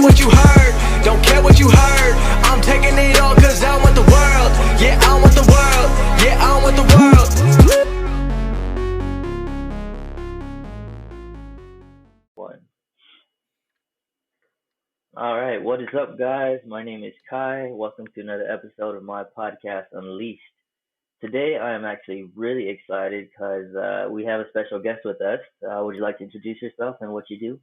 what you heard, don't care what you heard. I'm taking it all cause I want the world. Yeah, I want the world. Yeah, I want the world. One. All right, what is up, guys? My name is Kai. Welcome to another episode of my podcast, Unleashed. Today, I am actually really excited because we have a special guest with us. Would you like to introduce yourself and what you do?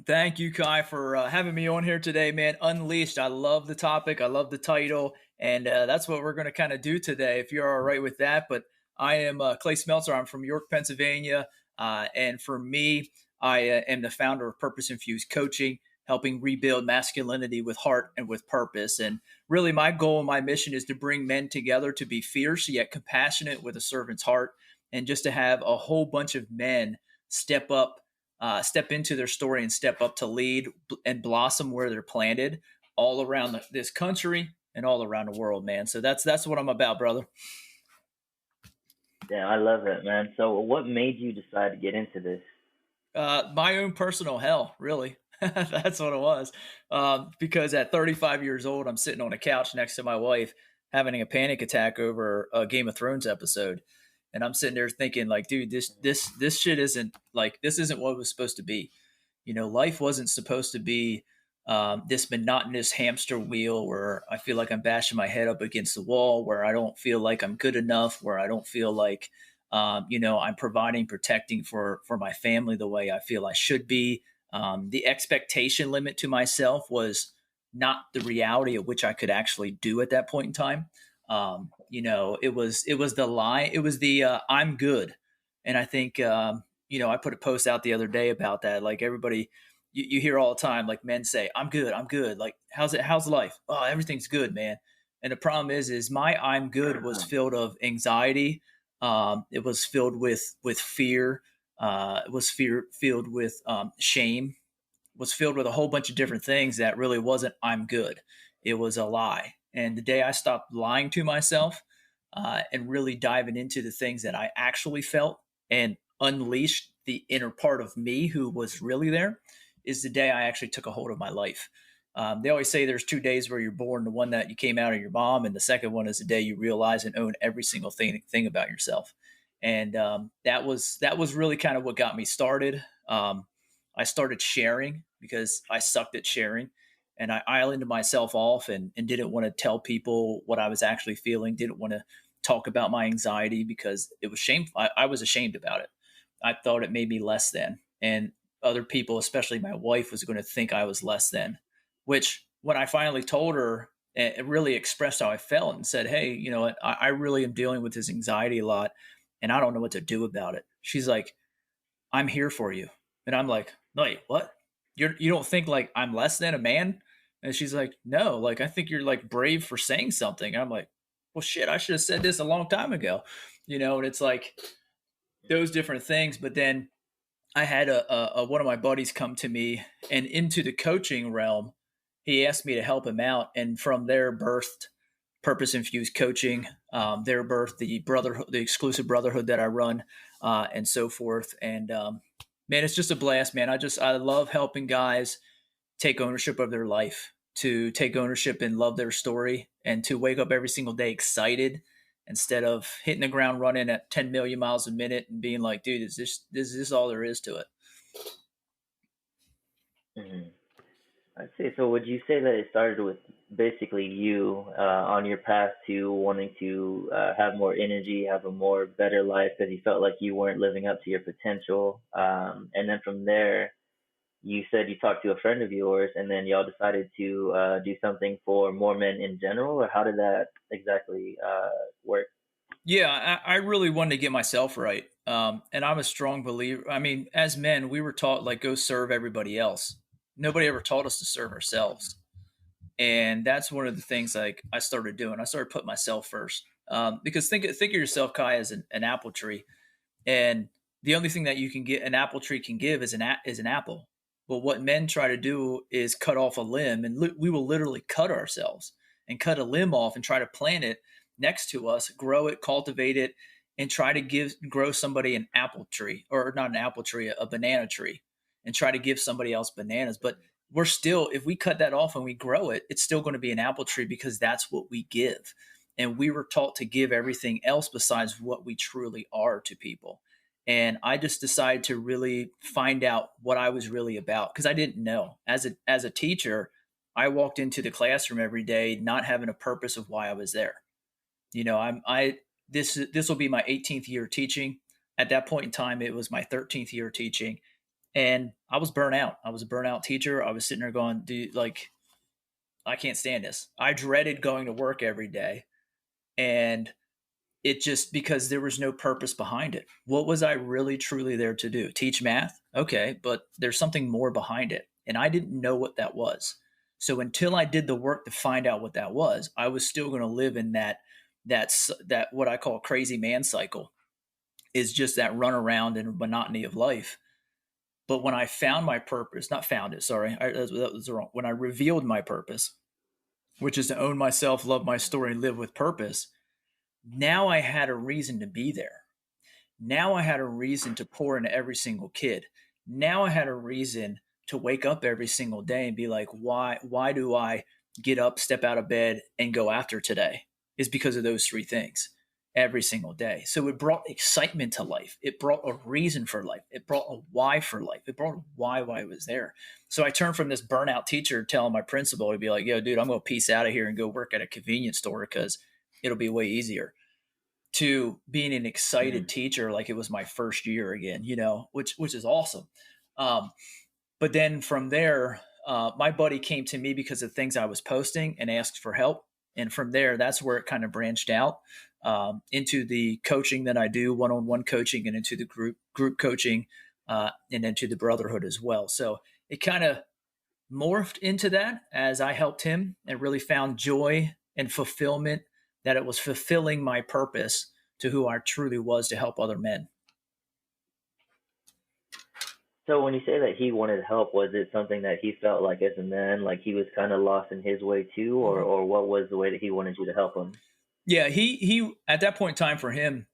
Thank you, Kai, for having me on here today, man. Unleashed. I love the topic. I love the title. And that's what we're going to kind of do today, if you're all right with that. But I am Clay Smeltzer. I'm from York, Pennsylvania. And for me, I am the founder of Purpose Infused Coaching, helping rebuild masculinity with heart and with purpose. And really, my goal and my mission is to bring men together to be fierce yet compassionate with a servant's heart, and just to have a whole bunch of men step up, step into their story and step up to lead and blossom where they're planted all around this country and all around the world, man. So that's what I'm about, brother. Yeah, I love it, man. So, what made you decide to get into this? My own personal hell, really. That's what it was. Because at 35 years old, I'm sitting on a couch next to my wife having a panic attack over a Game of Thrones episode. And I'm sitting there thinking, like, dude, this shit isn't like, this isn't what it was supposed to be. You know, life wasn't supposed to be this monotonous hamster wheel where I feel like I'm bashing my head up against the wall, where I don't feel like I'm good enough, where I don't feel like, I'm providing, protecting for my family the way I feel I should be. The expectation limit to myself was not the reality of which I could actually do at that point in time. It was the lie. It was the I'm good. And I think I put a post out the other day about that. Like, everybody, you hear all the time, like, men say, I'm good, I'm good. Like, how's life? Oh, everything's good, man. And the problem is my I'm good was filled of anxiety. It was filled with fear. It was filled with shame. Was filled with a whole bunch of different things that really wasn't I'm good. It was a lie. And the day I stopped lying to myself and really diving into the things that I actually felt and unleashed the inner part of me who was really there, is the day I actually took a hold of my life. They always say there's 2 days where you're born: the one that you came out of your mom, and the second one is the day you realize and own every single thing about yourself. And that was really kind of what got me started. I started sharing because I sucked at sharing, and I islanded myself off and didn't want to tell people what I was actually feeling. Didn't want to talk about my anxiety because it was shameful. I was ashamed about it. I thought it made me less than, and other people, especially my wife, was going to think I was less than. Which, when I finally told her, it really expressed how I felt and said, "Hey, you know what? I really am dealing with this anxiety a lot, and I don't know what to do about it." She's like, "I'm here for you," and I'm like, "Wait, what? You don't think like I'm less than a man?" And she's like, "No, like, I think you're like brave for saying something." And I'm like, "Well, shit, I should have said this a long time ago," And it's like those different things. But then I had a one of my buddies come to me, and into the coaching realm, he asked me to help him out, and from there birthed Purpose Infused Coaching. There birthed the brotherhood, the exclusive brotherhood that I run, and so forth. And man, it's just a blast, man. I love helping guys take ownership of their life, to take ownership and love their story, and to wake up every single day excited instead of hitting the ground running at 10 million miles a minute and being like, dude, is this all there is to it? Hmm. I see. So, would you say that it started with basically you on your path to wanting to have more energy, have a more better life because you felt like you weren't living up to your potential, and then from there, you said you talked to a friend of yours, and then y'all decided to do something for more men in general, or how did that exactly work? Yeah, I really wanted to get myself right. And I'm a strong believer. I mean, as men, we were taught, like, go serve everybody else. Nobody ever taught us to serve ourselves. And that's one of the things, like, I started doing. I started putting myself first. Because think of yourself, Kai, as an apple tree. And the only thing that you can get, an apple tree can give, is an apple. But what men try to do is cut off a limb, and we will literally cut ourselves and cut a limb off and try to plant it next to us, grow it, cultivate it, and try to grow somebody an apple tree, or not an apple tree, a banana tree, and try to give somebody else bananas. But we're still, if we cut that off and we grow it, it's still going to be an apple tree because that's what we give. And we were taught to give everything else besides what we truly are to people. And I just decided to really find out what I was really about because I didn't know. As a teacher, I walked into the classroom every day not having a purpose of why I was there. You know, I this will be my 18th year teaching. At that point in time, it was my 13th year teaching, and I was burnt out. I was a burnout teacher. I was sitting there going, dude, like, I can't stand this. I dreaded going to work every day. And it just, because there was no purpose behind it. What was I really truly there to do? Teach math? Okay, but there's something more behind it. And I didn't know what that was. So until I did the work to find out what that was, I was still going to live in that what I call crazy man cycle, is just that run around and monotony of life. But when I found my purpose, not found it, sorry, that was wrong. When I revealed my purpose, which is to own myself, love my story, and live with purpose, now I had a reason to be there. Now I had a reason to pour into every single kid. Now I had a reason to wake up every single day and be like, why do I get up, step out of bed, and go after today? Is because of those three things every single day. So it brought excitement to life. It brought a reason for life. It brought a why for life. It brought a why I was there. So I turned from this burnout teacher telling my principal to be like, yo, dude, I'm going to peace out of here and go work at a convenience store because it'll be way easier, to being an excited teacher like it was my first year again, you know, which is awesome. But then from there, my buddy came to me because of things I was posting and asked for help. And from there, that's where it kind of branched out into the coaching that I do, one-on-one coaching, and into the group coaching, and into the brotherhood as well. So it kind of morphed into that as I helped him and really found joy and fulfillment, that it was fulfilling my purpose to who I truly was, to help other men. So when you say that he wanted help, was it something that he felt like as a man, like he was kind of lost in his way too, or what was the way that he wanted you to help him? Yeah, he at that point in time for him,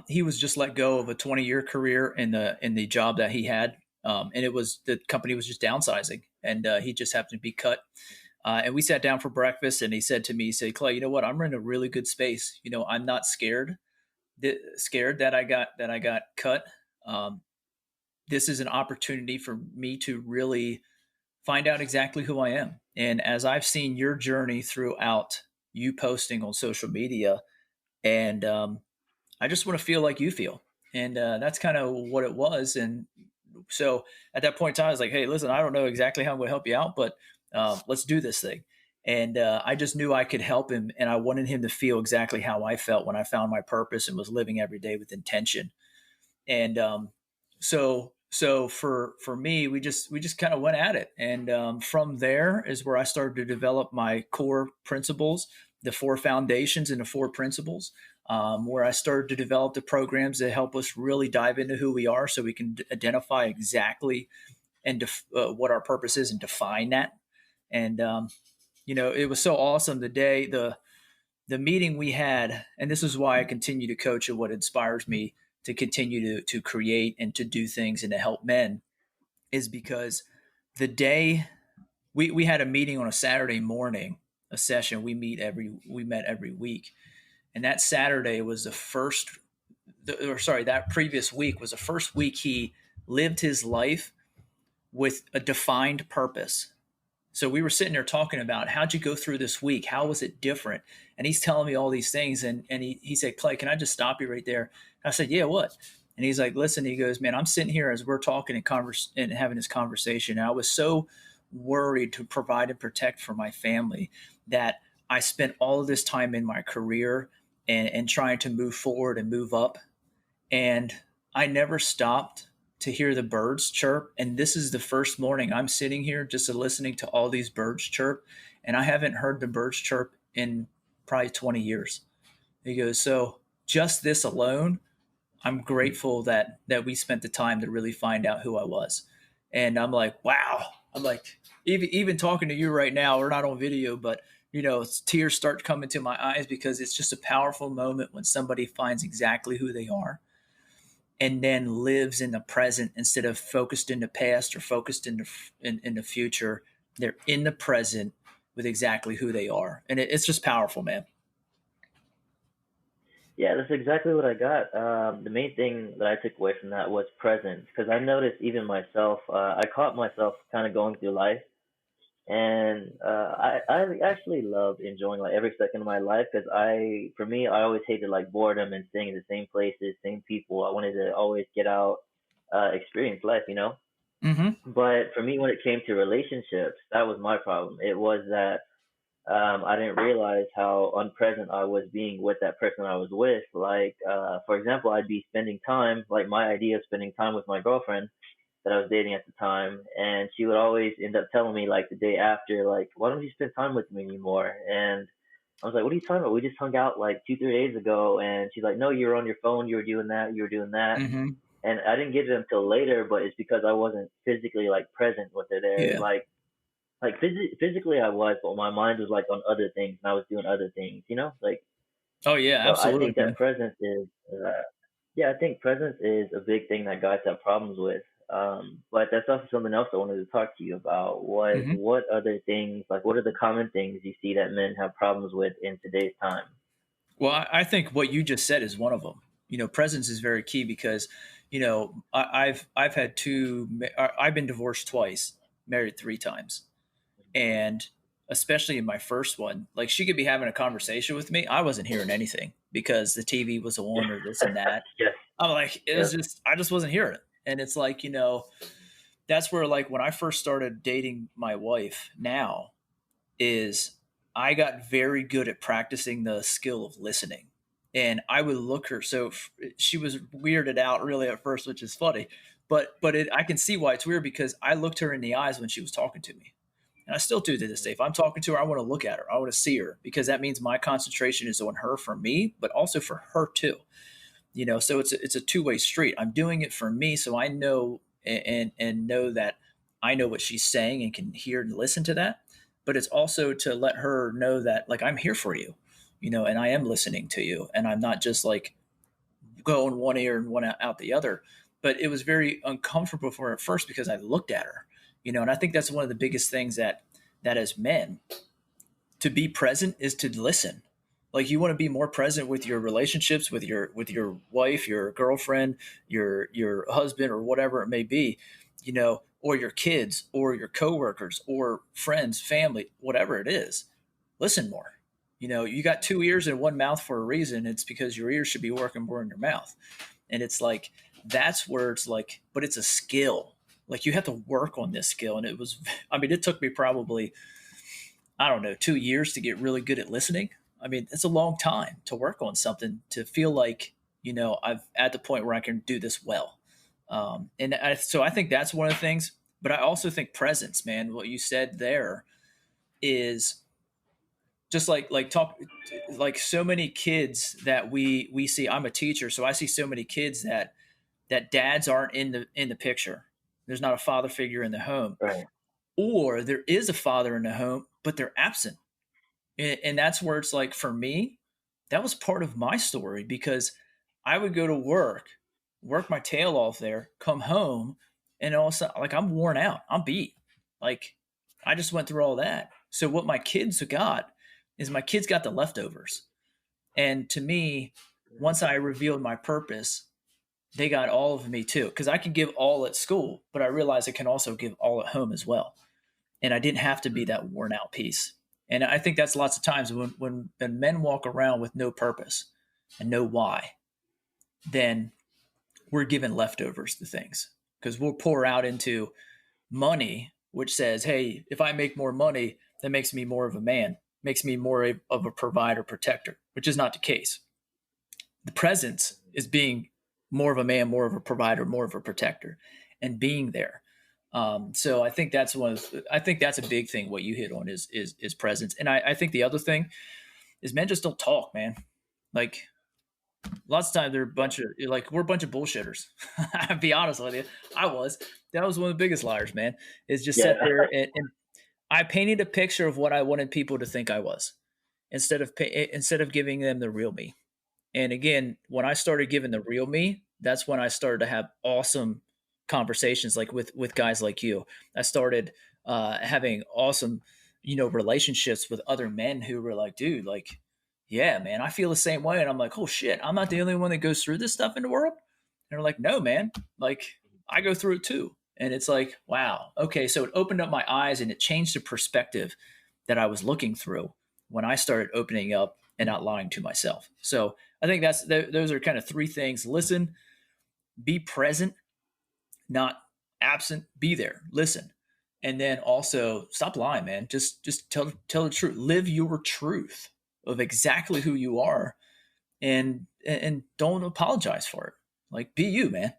he was just let go of a 20-year career in the job that he had, and it was, the company was just downsizing, and he just happened to be cut. And we sat down for breakfast, and he said to me, he said, Clay, you know what? I'm in a really good space. You know, I'm not scared that I got cut. This is an opportunity for me to really find out exactly who I am. And as I've seen your journey throughout, you posting on social media, and I just want to feel like you feel. And that's kind of what it was. And so at that point in time, I was like, hey, listen, I don't know exactly how I'm going to help you out, but let's do this thing. And I just knew I could help him. And I wanted him to feel exactly how I felt when I found my purpose and was living every day with intention. And so for me, we just kind of went at it. And from there is where I started to develop my core principles, the 4 foundations and the 4 principles, where I started to develop the programs that help us really dive into who we are so we can identify exactly and what our purpose is and define that. And, you know, it was so awesome the meeting we had, and this is why I continue to coach and what inspires me to continue to create and to do things and to help men, is because the day we had a meeting on a Saturday morning, a session we met every week. And that Saturday was that previous week was the first week he lived his life with a defined purpose. So we were sitting there talking about, how'd you go through this week? How was it different? And he's telling me all these things. And he said, Clay, can I just stop you right there? I said, yeah, what? And he's like, listen, he goes, man, I'm sitting here as we're talking and having this conversation. And I was so worried to provide and protect for my family that I spent all of this time in my career and trying to move forward and move up. And I never stopped to hear the birds chirp. And this is the first morning I'm sitting here just listening to all these birds chirp. And I haven't heard the birds chirp in probably 20 years. He goes, so just this alone, I'm grateful that we spent the time to really find out who I was. And I'm like, wow. I'm like, even talking to you right now, we're not on video, but you know, tears start coming to my eyes because it's just a powerful moment when somebody finds exactly who they are. and then lives in the present instead of focused in the past or focused in the future. They're in the present with exactly who they are, and it's just powerful, man. Yeah, that's exactly what I got. The main thing that I took away from that was presence, because I noticed even myself, I caught myself kind of going through life, and I actually love enjoying like every second of my life, because for me, I always hated like boredom and staying in the same places, same people. I wanted to always get out, experience life, you know. Hmm. But for me, when it came to relationships, that was my problem. It was that I didn't realize how unpresent I was being with that person I was with. Like, for example, I'd be spending time, like my idea of spending time with my girlfriend that I was dating at the time, and she would always end up telling me like the day after, like, why don't you spend time with me anymore? And I was like, what are you talking about? We just hung out like 2, 3 days ago. And she's like, no, you were on your phone, you were doing that, you were doing that. Hmm. And I didn't get it until later, but it's because I wasn't physically like present with her there. Yeah. Physically I was, but my mind was like on other things, and I was doing other things, you know? Like, Oh yeah, so I absolutely, think that man. presence is, yeah, I think presence is a big thing that guys have problems with. But that's also something else I wanted to talk to you about. Hmm. What other things, like, what are the common things you see that men have problems with in today's time? Well, I think what you just said is one of them. Presence is very key because, I've had I've been divorced twice, married three times, and especially in my first one, like she could be having a conversation with me, I wasn't hearing anything because the TV was on or this and that. Yes, I'm like, it was yes, just I just wasn't hearing it, and it's like that's where like when I first started dating my wife now is I got very good at practicing the skill of listening. And I would look her. So she was weirded out really at first, which is funny. But I can see why it's weird because I looked her in the eyes when she was talking to me. And I still do to this day. If I'm talking to her, I want to look at her. I want to see her because that means my concentration is on her for me, but also for her too. So it's a two-way street. I'm doing it for me so I know and know that I know what she's saying and can hear and listen to that, but it's also to let her know that like I'm here for you, and I am listening to you, and I'm not just like going one ear and one out the other. But it was very uncomfortable for her at first because I looked at her, and I think that's one of the biggest things that as men to be present is to listen. Like you want to be more present with your relationships with your wife, your girlfriend, your husband, or whatever it may be, or your kids or your coworkers or friends, family, whatever it is. Listen more. You got two ears and one mouth for a reason. It's because your ears should be working more in your mouth. And it's like that's where it's like, but it's a skill. Like you have to work on this skill. And it was, I mean, it took me probably, I don't know, 2 years to get really good at listening. I mean, it's a long time to work on something to feel like, I've at the point where I can do this well. So I think that's one of the things. But I also think presence, man. What you said there is just like talk like so many kids that we see. I'm a teacher, so I see so many kids that dads aren't in the picture. There's not a father figure in the home, right. or there is a father in the home, but they're absent. And that's where it's like for me, that was part of my story because I would go to work my tail off there, come home, and all of a sudden, like I'm worn out, I'm beat. Like I just went through all that. So what my kids got is my kids got the leftovers. And to me, once I revealed my purpose, they got all of me too. Because I can give all at school, but I realized I can also give all at home as well, and I didn't have to be that worn out piece. And I think that's lots of times when men walk around with no purpose and no why, then we're given leftovers to things because we'll pour out into money, which says, hey, if I make more money, that makes me more of a man, makes me more of a provider, protector, which is not the case. The presence is being more of a man, more of a provider, more of a protector, and being there. So I think that's I think that's a big thing. What you hit on is presence, and I think the other thing is men just don't talk, man. Like lots of times they're a bunch of like we're a bunch of bullshitters. I'll be honest with you, that was one of the biggest liars, man. Is just Yeah. sit there and I painted a picture of what I wanted people to think I was instead of giving them the real me. And again, when I started giving the real me, that's when I started to have awesome conversations like with guys like you. I started having awesome, relationships with other men who were like, dude, like, yeah, man, I feel the same way. And I'm like, oh shit, I'm not the only one that goes through this stuff in the world. And they're like, no, man, like I go through it too. And it's like, wow, okay. So it opened up my eyes and it changed the perspective that I was looking through when I started opening up and not lying to myself. So I think those are kind of three things: listen, be present, not absent, be there, listen, and then also stop lying, man. Just tell the truth, live your truth of exactly who you are, and don't apologize for it. Like, be you, man.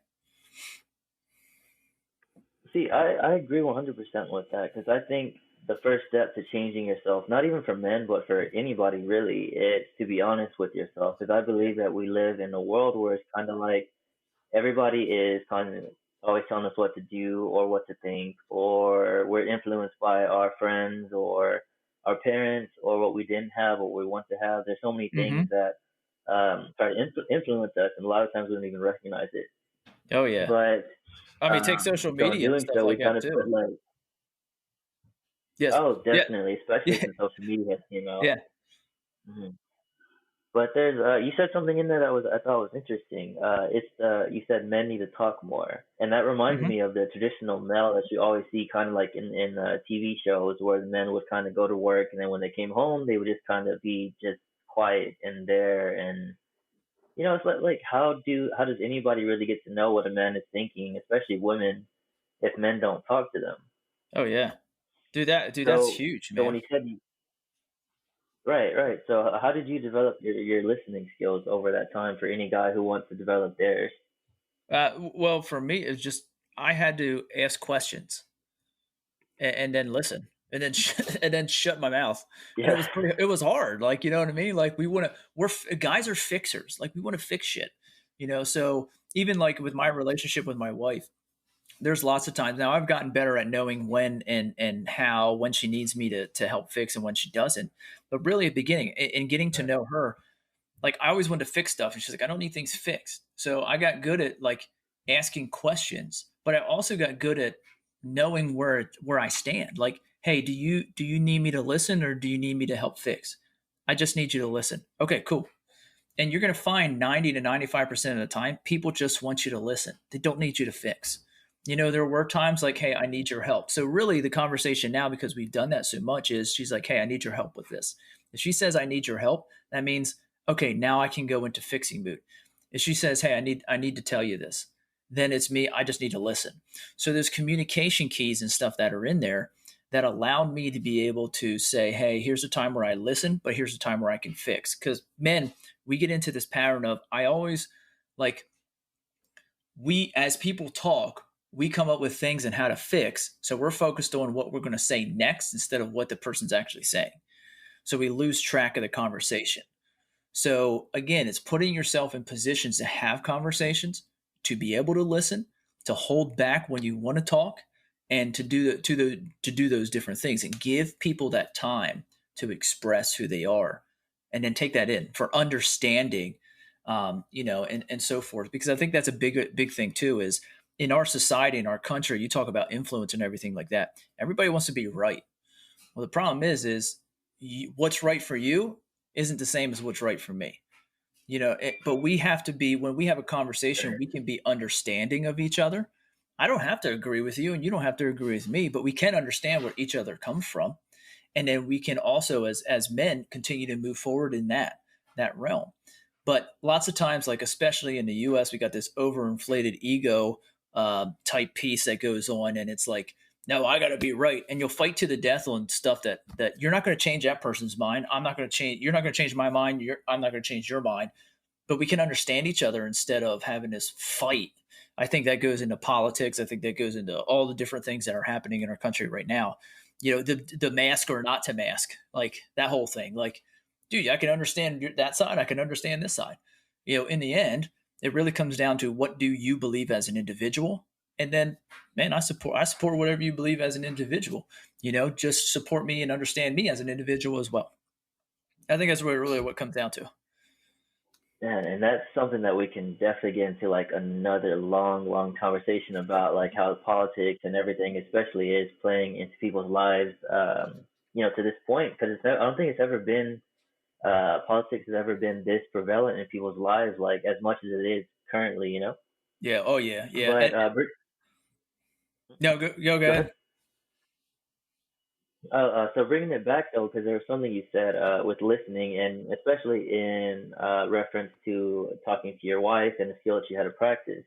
See, I agree 100% with that because I think the first step to changing yourself, not even for men, but for anybody really, is to be honest with yourself. Because I believe that we live in a world where it's kind of like everybody is kind of always telling us what to do or what to think, or we're influenced by our friends or our parents or what we didn't have, what we want to have. There's so many things Mm-hmm. that try to influence us, and a lot of times we don't even recognize it. Oh yeah. But I mean, take social so in media and doing stuff so, we like kind that of put too. like, Yes. oh, Yeah. definitely, especially Yeah. since social media came out. Yeah. hmm But there's you said something in there that was I thought was interesting. It's you said men need to talk more, and that reminds Mm-hmm. me of the traditional male that you always see kind of like in TV shows where the men would kind of go to work and then when they came home they would just kind of be just quiet in there and it's like how does anybody really get to know what a man is thinking, especially women, if men don't talk to them? Oh yeah. Dude, that's So huge, so when man. he said right, right. So how did you develop your listening skills over that time for any guy who wants to develop theirs? Well, for me, it's just I had to ask questions and then listen and then and then shut my mouth. And Yeah, it was hard. Like, you know what I mean? Like guys are fixers. Like we want to fix shit, So even like with my relationship with my wife, there's lots of times now I've gotten better at knowing when and how, when she needs me to help fix and when she doesn't. But really at the beginning in getting to right, know her, like I always wanted to fix stuff and she's like, I don't need things fixed. So I got good at like asking questions, but I also got good at knowing where I stand. Like, hey, do you need me to listen or do you need me to help fix? I just need you to listen. Okay, cool. And you're going to find 90 to 95% of the time people just want you to listen. They don't need you to fix. There were times like, hey, I need your help. So really the conversation now, because we've done that so much, is she's like, hey, I need your help with this. If she says I need your help, that means, okay, now I can go into fixing mood. If she says, hey, I need to tell you this, then it's me, I just need to listen. So there's communication keys and stuff that are in there that allowed me to be able to say, hey, here's a time where I listen, but here's a time where I can fix. Because men, we get into this pattern of, I always like, we as people talk, we come up with things and how to fix. So we're focused on what we're going to say next instead of what the person's actually saying. So we lose track of the conversation. So again, it's putting yourself in positions to have conversations, to be able to listen, to hold back when you want to talk, and to do those different things and give people that time to express who they are, and then take that in for understanding, and so forth. Because I think that's a big thing too. Is in our society, in our country, you talk about influence and everything like that. Everybody wants to be right. Well, the problem is what's right for you isn't the same as what's right for me. But we have to be, when we have a conversation, sure. we can be understanding of each other. I don't have to agree with you and you don't have to agree with me, but we can understand where each other comes from. And then we can also, as men, continue to move forward in that realm. But lots of times, like especially in the US, we got this overinflated ego type piece that goes on, and it's like, no, I got to be right, and you'll fight to the death on stuff that you're not going to change that person's mind. I'm not going to change. You're not going to change my mind. I'm not going to change your mind. But we can understand each other instead of having this fight. I think that goes into politics. I think that goes into all the different things that are happening in our country right now. The mask or not to mask, like that whole thing. Like, dude, I can understand that side. I can understand this side. In the end, it really comes down to what do you believe as an individual, and then, man, I support whatever you believe as an individual. Just support me and understand me as an individual as well. I think that's really what it comes down to. And that's something that we can definitely get into like another long, long conversation about, like how politics and everything, especially, is playing into people's lives. To this point, because I don't think it's ever been politics has ever been this prevalent in people's lives, like as much as it is currently. Yeah. Oh yeah. Yeah. But No, go go ahead. ahead. So bringing it back though, because there was something you said with listening, and especially in reference to talking to your wife and the skill that you had to practice.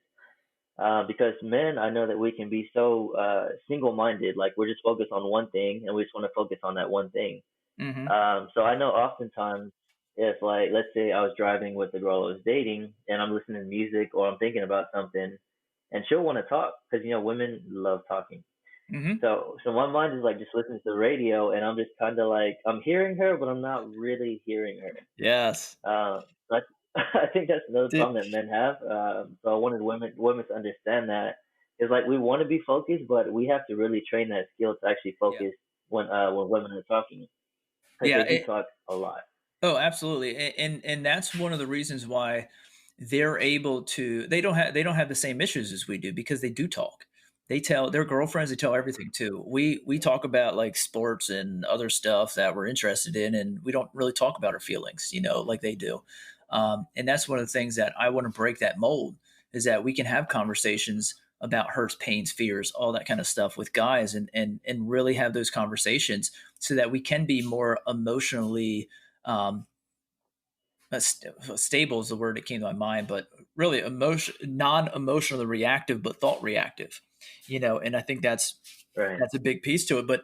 Because men, I know that we can be so single-minded, like we're just focused on one thing, and we just want to focus on that one thing. Mm-hmm. So I know oftentimes, if like let's say I was driving with the girl I was dating, and I'm listening to music or I'm thinking about something, and she'll want to talk because women love talking. Mm-hmm. So my mind is like just listening to the radio, and I'm just kind of like I'm hearing her, but I'm not really hearing her. Yes. But I think that's another Did, problem that men have. So I wanted women to understand that is like we want to be focused, but we have to really train that skill to actually yeah. focus when women are talking, because Yeah. they do talk a lot. Oh, absolutely. And that's one of the reasons why they're able to they don't have the same issues as we do because they do talk. They tell their girlfriends, they tell everything too. We talk about like sports and other stuff that we're interested in, and we don't really talk about our feelings, like they do. And that's one of the things that I want to break that mold is that we can have conversations about hurts, pains, fears, all that kind of stuff with guys, and really have those conversations so that we can be more emotionally um, stable is the word that came to my mind, but really non-emotionally reactive, but thought reactive, and I think that's Right. that's a big piece to it. But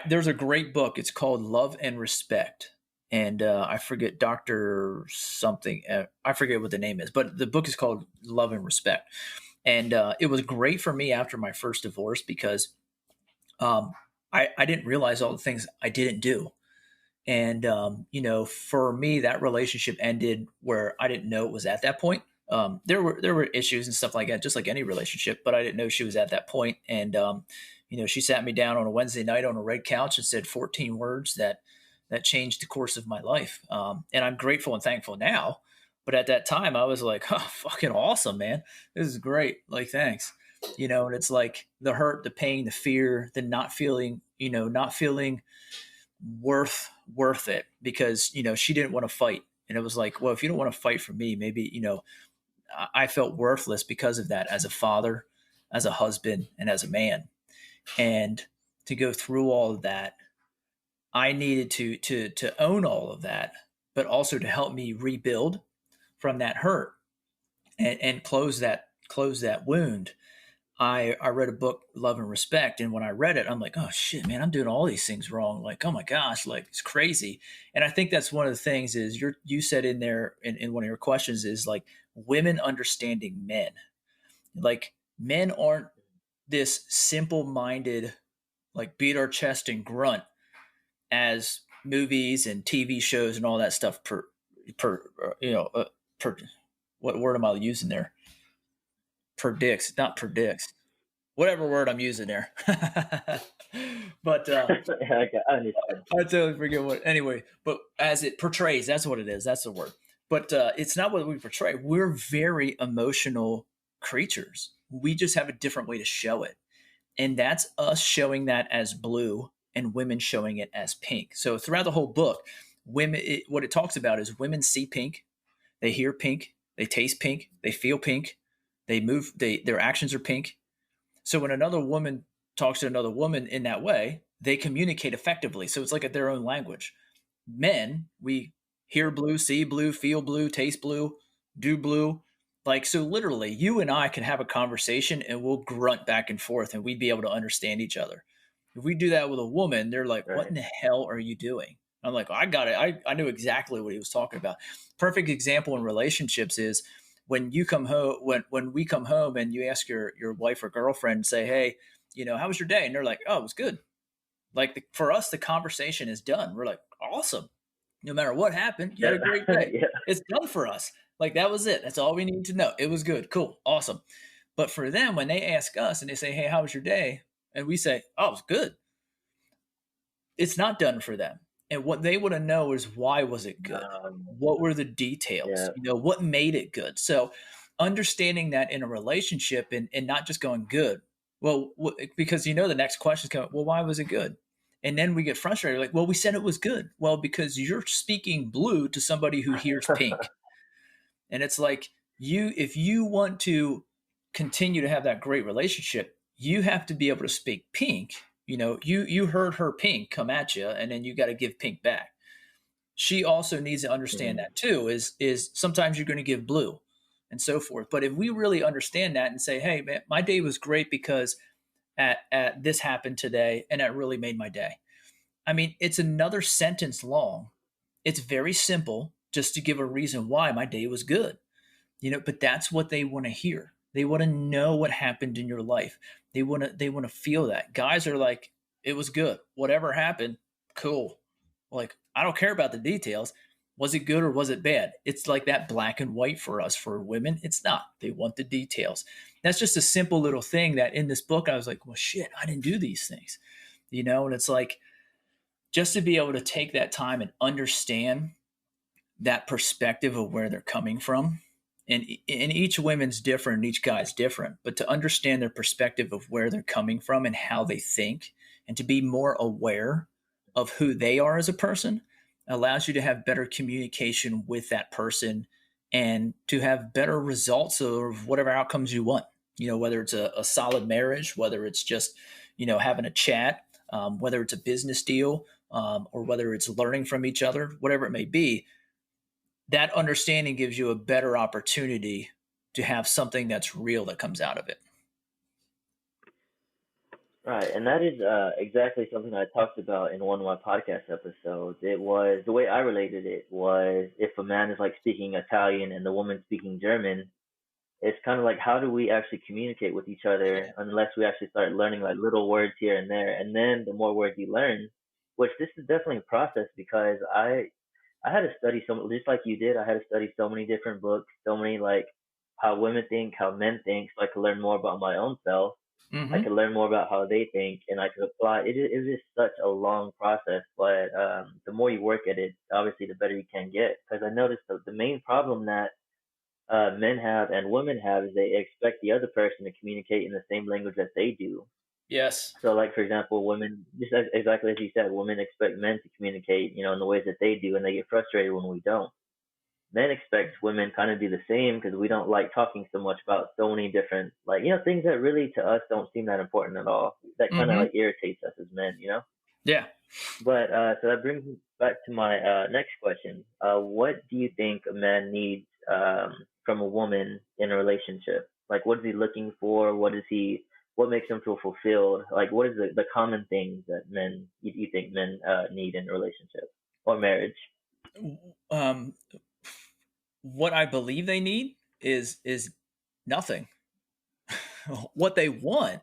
there's a great book. It's called Love and Respect. And I forget Dr. something. I forget what the name is, but the book is called Love and Respect. And it was great for me after my first divorce because um, I didn't realize all the things I didn't do. And for me, that relationship ended where I didn't know it was at that point. There were issues and stuff like that, just like any relationship, but I didn't know she was at that point. And she sat me down on a Wednesday night on a red couch and said 14 words that changed the course of my life. And I'm grateful and thankful now. But at that time, I was like, "Oh, fucking awesome, man! This is great. Like, thanks." And it's like the hurt, the pain, the fear, the not feeling worth it because she didn't want to fight, and it was like, well, if you don't want to fight for me, maybe I felt worthless because of that, as a father, as a husband, and as a man. And to go through all of that, I needed to own all of that, but also to help me rebuild from that hurt and close that wound. I read a book, Love and Respect, and when I read it, I'm like, oh shit, man, I'm doing all these things wrong. Like, oh my gosh, like it's crazy. And I think that's one of the things is you said in there in one of your questions is like women understanding men. Like men aren't this simple minded, like beat our chest and grunt as movies and TV shows and all that stuff per what word am I using there? Predicts, not predicts, whatever word I'm using there. But I understand. I totally forget what. Anyway, but as it portrays, that's what it is. That's the word. But it's not what we portray. We're very emotional creatures. We just have a different way to show it, and that's us showing that as blue and women showing it as pink. So throughout the whole book, what it talks about is women see pink, they hear pink, they taste pink, they feel pink, they move. Their actions are pink, so when another woman talks to another woman in that way, they communicate effectively. So it's like their own language. Men, we hear blue, see blue, feel blue, taste blue, do blue. Like, so literally, you and I can have a conversation and we'll grunt back and forth and we'd be able to understand each other. If we do that with a woman, they're like, what in Right. the hell are you doing? I'm like, I got it. I knew exactly what he was talking about. Perfect example in relationships is when you come home, when we come home and you ask your wife or girlfriend, say, hey, how was your day? And they're like, oh, it was good. Like for us, the conversation is done. We're like, awesome. No matter what happened, you had Yeah. a great day. Yeah. It's done for us. Like that was it. That's all we need to know. It was good. Cool. Awesome. But for them, when they ask us and they say, hey, how was your day? And we say, oh, it was good. It's not done for them. And what they want to know is, why was it good? What were the details? yeah. What made it good? So understanding that in a relationship, and not just going good. Well, because the next question is coming, well, why was it good? And then we get frustrated, like, well, we said it was good. Well, because you're speaking blue to somebody who hears pink. And it's like, if you want to continue to have that great relationship, you have to be able to speak pink. You heard her pink come at you, and then you got to give pink back. She also needs to understand Mhm. that too, is sometimes you're going to give blue and so forth. But if we really understand that and say, hey man, my day was great because at this happened today, and that really made my day. I mean, it's another sentence long. It's very simple, just to give a reason why my day was good. But that's what they want to hear. They want to know what happened in your life. They want to feel that. Guys are like, it was good. Whatever happened, cool. Like, I don't care about the details. Was it good or was it bad? It's like that black and white for us. For women, it's not. They want the details. That's just a simple little thing that in this book I was like, well, shit, I didn't do these things. And it's like, just to be able to take that time and understand that perspective of where they're coming from. And each woman's different and each guy's different, but to understand their perspective of where they're coming from and how they think, and to be more aware of who they are as a person, allows you to have better communication with that person and to have better results of whatever outcomes you want. Whether it's a solid marriage, whether it's just having a chat, whether it's a business deal, or whether it's learning from each other, whatever it may be. That understanding gives you a better opportunity to have something that's real that comes out of it. Right, and that is exactly something I talked about in one of my podcast episodes. It was the way I related it was, if a man is like speaking Italian and the woman speaking German, it's kind of like, how do we actually communicate with each other Yeah. unless we actually start learning like little words here and there, and then the more words you learn, which this is definitely a process, because I had to study so, just like you did. I had to study so many different books, so many like how women think, how men think, so I could learn more about my own self. I Mm-hmm. could learn more about how they think, and I could apply. It is just such a long process, but the more you work at it, obviously, the better you can get. Because I noticed the main problem that men have and women have is they expect the other person to communicate in the same language that they do. Yes. So, like for example, women, just exactly as you said, women expect men to communicate, in the ways that they do, and they get frustrated when we don't. Men expect women kind of do the same, because we don't like talking so much about so many different, like, things that really to us don't seem that important at all. That kind of Mm-hmm. like irritates us as men. Yeah. But so that brings me back to my next question. What do you think a man needs from a woman in a relationship? Like, what is he looking for? What makes him feel fulfilled? Like, what is the common things that you think men need in a relationship or marriage? Um, what I believe they need is nothing. What they want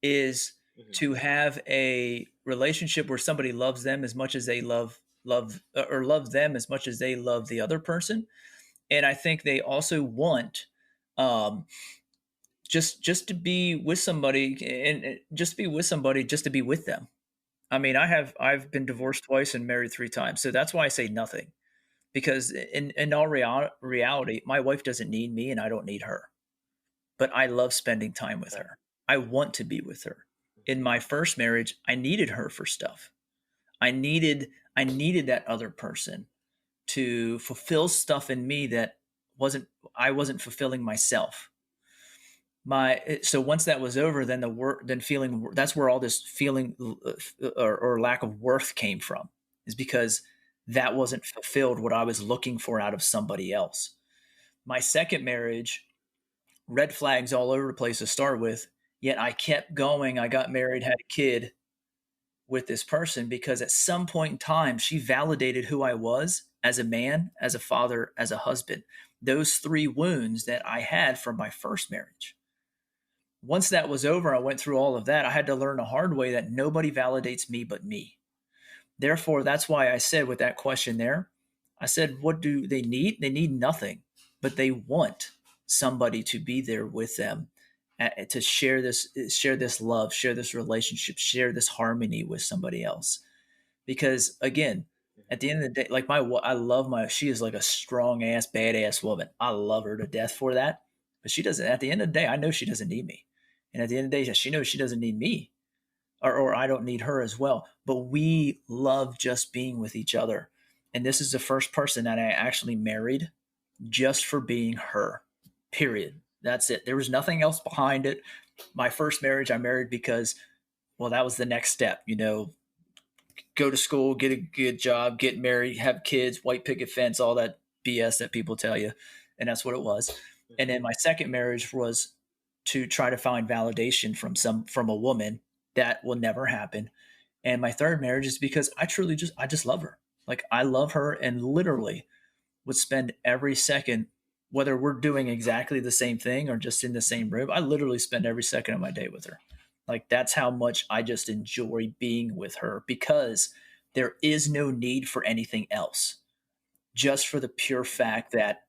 is Hmm. to have a relationship where somebody loves them as much as they love or loves them as much as they love the other person. And I think they also want, um, just to be with somebody, and just to be with somebody, just to be with them. I mean, I've been divorced twice and married 3 times, so that's why I say nothing. Because in all reality, my wife doesn't need me, and I don't need her. But I love spending time with her. I want to be with her. In my first marriage, I needed her for stuff. I needed that other person to fulfill stuff in me that wasn't I wasn't fulfilling myself. So once that was over, then the work, then feeling, that's where all this feeling, or lack of worth came from, is because that wasn't fulfilled what I was looking for out of somebody else. My second marriage, red flags all over the place to start with, yet I kept going. I got married, had a kid with this person, because at some point in time she validated who I was as a man, as a father, as a husband. Those three wounds that I had from my first marriage, once that was over, I went through all of that. I had to learn the hard way that nobody validates me but me. Therefore, that's why I said with that question there, I said, what do they need? They need nothing, but they want somebody to be there with them, to share this love, share this relationship, share this harmony with somebody else. because again, at the end of the day, like I love she is like a strong ass, badass woman. I love her to death for that. But she doesn't, at the end of the day, I know she doesn't need me. And at the end of the day, she knows she doesn't need me, or I don't need her as well. But we love just being with each other. And this is the first person that I actually married just for being her. Period. That's it. There was nothing else behind it. My first marriage, I married because, well, that was the next step. Go to school, get a good job, get married, have kids, white picket fence, all that BS that people tell you. And that's what it was. And then my second marriage was to try to find validation from a woman. That will never happen. And my third marriage is because I just love her. Like I love her and literally would spend every second, whether we're doing exactly the same thing or just in the same room, I literally spend every second of my day with her. Like that's how much I just enjoy being with her, because there is no need for anything else. Just for the pure fact that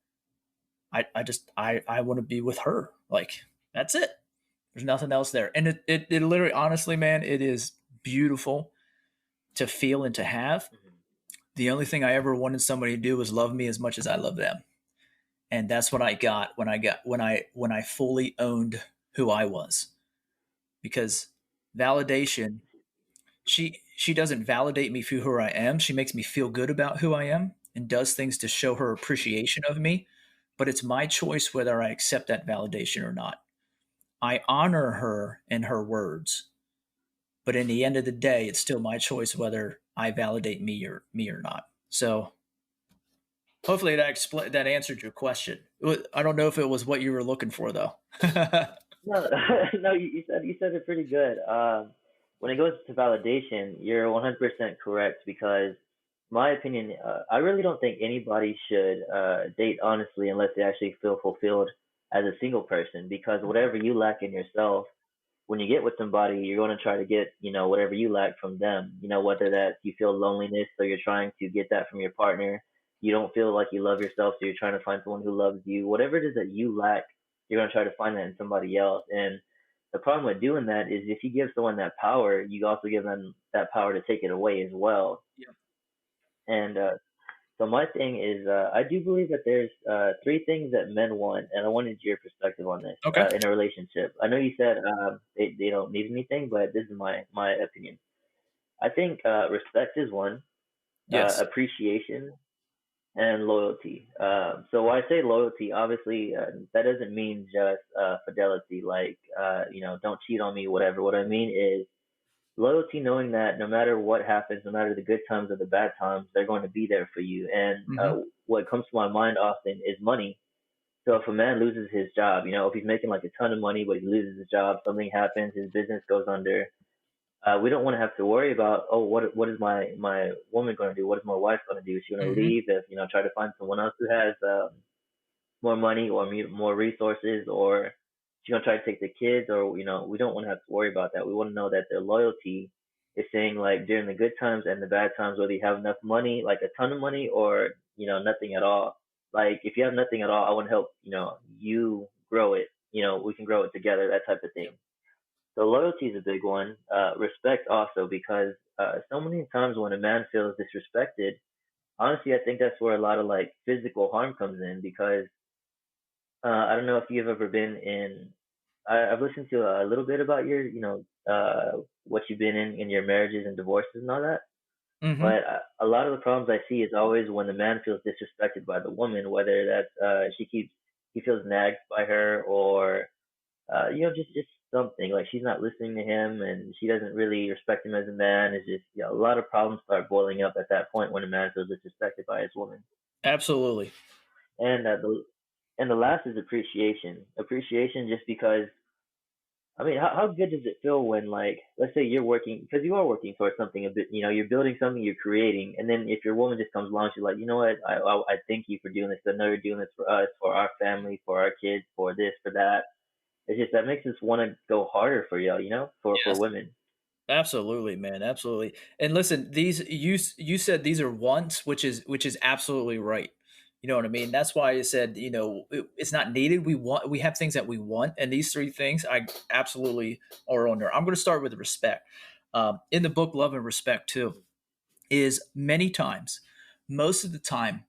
I want to be with her. Like that's it. There's nothing else there. And it literally, honestly, man, it is beautiful to feel and to have. The only thing I ever wanted somebody to do was love me as much as I love them. And that's what I got when I fully owned who I was. Because validation, she doesn't validate me for who I am. She makes me feel good about who I am and does things to show her appreciation of me. But it's my choice whether I accept that validation or not. I honor her and her words, but in the end of the day, it's still my choice whether I validate me or not. So hopefully that answered your question. I don't know if it was what you were looking for though. No, no, you said it pretty good. When it goes to validation, you're 100% correct because my opinion, I really don't think anybody should date honestly unless they actually feel fulfilled as a single person because whatever you lack in yourself, when you get with somebody, you're going to try to get, whatever you lack from them. Whether that you feel loneliness, so you're trying to get that from your partner. You don't feel like you love yourself, so you're trying to find someone who loves you. Whatever it is that you lack, you're going to try to find that in somebody else. And the problem with doing that is if you give someone that power, you also give them that power to take it away as well. Yeah. And so my thing is, I do believe that there's three things that men want, and I wanted your perspective on this Okay. in a relationship. I know you said they don't need anything, but this is my opinion. I think respect is one, Yes. appreciation, and loyalty. So when I say loyalty, obviously that doesn't mean just fidelity, like don't cheat on me, whatever. What I mean is loyalty, knowing that no matter what happens, no matter the good times or the bad times, they're going to be there for you. And Mm-hmm. what comes to my mind often is money. So if a man loses his job, if he's making like a ton of money, but he loses his job, something happens, his business goes under, we don't want to have to worry about, oh, what is my woman going to do? What is my wife going to do? Is she going to Mm-hmm. leave? If try to find someone else who has more money or more resources, or she's gonna try to take the kids, or we don't want to have to worry about that. We want to know that their loyalty is saying like during the good times and the bad times, whether you have enough money, like a ton of money, or nothing at all. Like if you have nothing at all, I want to help you grow it. We can grow it together, that type of thing. So loyalty is a big one. Respect also, because so many times when a man feels disrespected, honestly, I think that's where a lot of like physical harm comes in because I don't know if you've ever been in. I've listened to a little bit about your, what you've been in your marriages and divorces and all that. Mm-hmm. But a lot of the problems I see is always when the man feels disrespected by the woman, whether that's he feels nagged by her, or just something like she's not listening to him and she doesn't really respect him as a man. It's just a lot of problems start boiling up at that point when a man feels disrespected by his woman. Absolutely. And the last is appreciation. Appreciation, just because I mean, how good does it feel when, like, let's say you're working, because you are working towards something a bit, you're building something, you're creating, and then if your woman just comes along, she's like, you know what, I thank you for doing this. I know you're doing this for us, for our family, for our kids, for this, for that. It's just that makes us want to go harder for y'all, for Yes. women. Absolutely, man. Absolutely. And listen, you said these are wants, which is absolutely right. You know what I mean? That's why I said, it's not needed. We have things that we want, and these three things I absolutely are on there. I'm going to start with respect. In the book Love and Respect too, is many times, most of the time,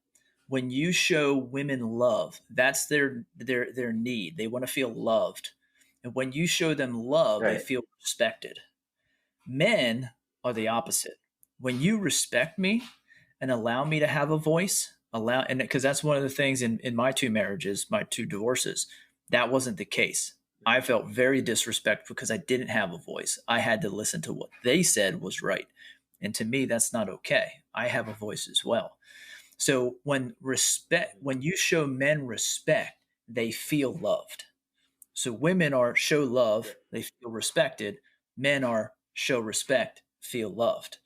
when you show women love, that's their need. They want to feel loved. And when you show them love, they Right. feel respected. Men are the opposite. When you respect me and allow me to have a voice, allow and because that's one of the things in my two marriages, my two divorces, that wasn't the case. I felt very disrespected because I didn't have a voice. I had to listen to what they said was right. And to me, that's not okay. I have a voice as well. So when you show men respect, they feel loved. So women are show love, they feel respected. Men are show respect, feel loved.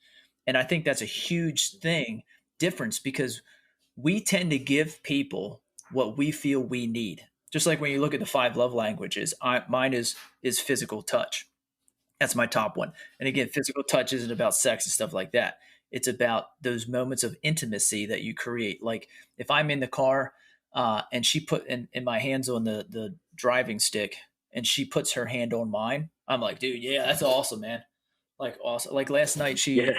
And I think that's a huge thing difference because we tend to give people what we feel we need. Just like when you look at the five love languages, mine is physical touch. That's my top one. And again, physical touch isn't about sex and stuff like that. It's about those moments of intimacy that you create. Like if I'm in the car and she put in my hands on the driving stick and she puts her hand on mine, I'm like, dude, yeah, that's awesome, man. Like awesome. Like last night, Yeah.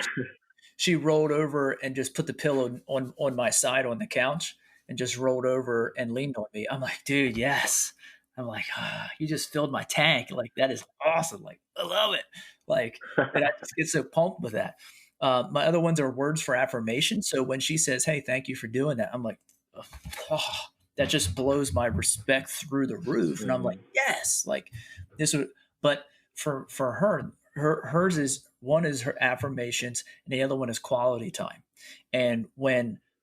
she rolled over and just put the pillow on my side on the couch and just rolled over and leaned on me. I'm like, dude, yes. I'm like, you just filled my tank. Like that is awesome. Like I love it. Like, and I just get so pumped with that. My other ones are words for affirmation. So when she says, "Hey, thank you for doing that," I'm like, oh, that just blows my respect through the roof. And I'm like, Mhm. yes, like this would. But for hers is one is her affirmations, and the other one is quality time. And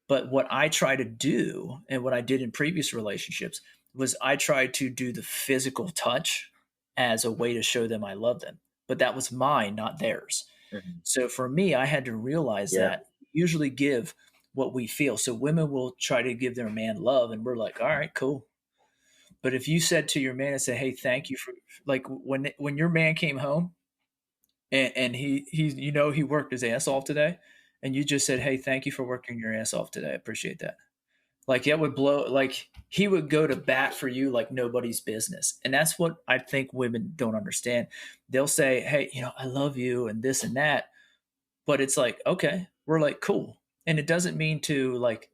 but what I try to do, and what I did in previous relationships, was I tried to do the physical touch as a way to show them I love them. But that was mine, not theirs. Mhm. So for me, I had to realize Yeah. that we usually give what we feel. So women will try to give their man love, and we're like, all right, cool. But if you said to your man and say, "Hey, thank you for," like when your man came home and he he worked his ass off today, and you just said, "Hey, thank you for working your ass off today. I appreciate that." Like that would blow. Like he would go to bat for you like nobody's business, and that's what I think women don't understand. They'll say, "Hey, I love you," and this and that, but it's like, okay, we're like cool, and it doesn't mean to like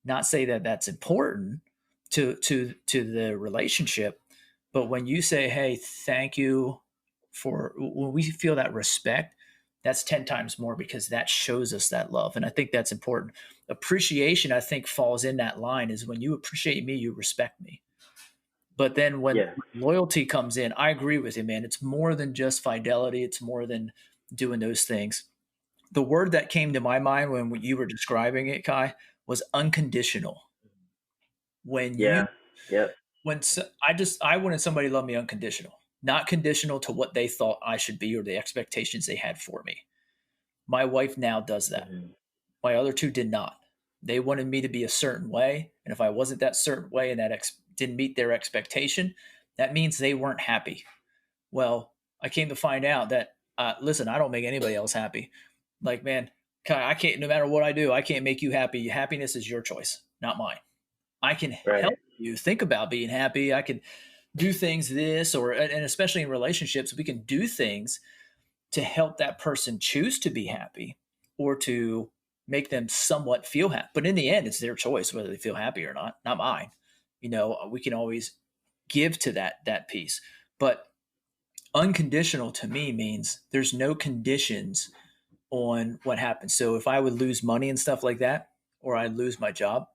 not say that that's important to the relationship, but when you say, "Hey, thank you for," when we feel that respect, that's 10 times more because that shows us that love, and I think that's important. Appreciation, I think, falls in that line is when you appreciate me, you respect me. But then when Yeah. loyalty comes in, I agree with you, man. It's more than just fidelity. It's more than doing those things. The word that came to my mind when you were describing it, Kai, was unconditional. When you Yeah. Yep. I wanted somebody to love me unconditional, not conditional to what they thought I should be or the expectations they had for me. My wife now does that. Mhm. My other two did not. They wanted me to be a certain way, and if I wasn't that certain way and that didn't meet their expectation, that means they weren't happy. Well, I came to find out that listen, I don't make anybody else happy. Like, man, Kai, I can't. No matter what I do, I can't make you happy. Happiness is your choice, not mine. I can help Right. you think about being happy. I can do things this or and especially in relationships, we can do things to help that person choose to be happy or to make them somewhat feel happy. But in the end, it's their choice whether they feel happy or not mine. We can always give to that piece. But unconditional to me means there's no conditions on what happens. So if I would lose money and stuff like that, or I lose my job,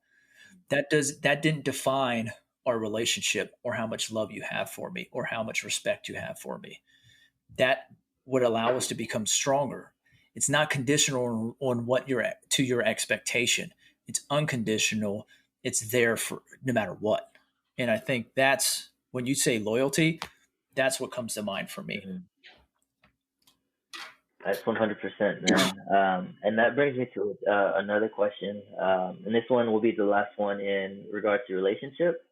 that didn't define our relationship or how much love you have for me or how much respect you have for me. That would allow us to become stronger. It's not conditional on what your expectation. It's unconditional. It's there for no matter what. And I think that's when you say loyalty, that's what comes to mind for me. Mhm. That's 100%, man. And that brings me to another question. And this one will be the last one in regards to relationship.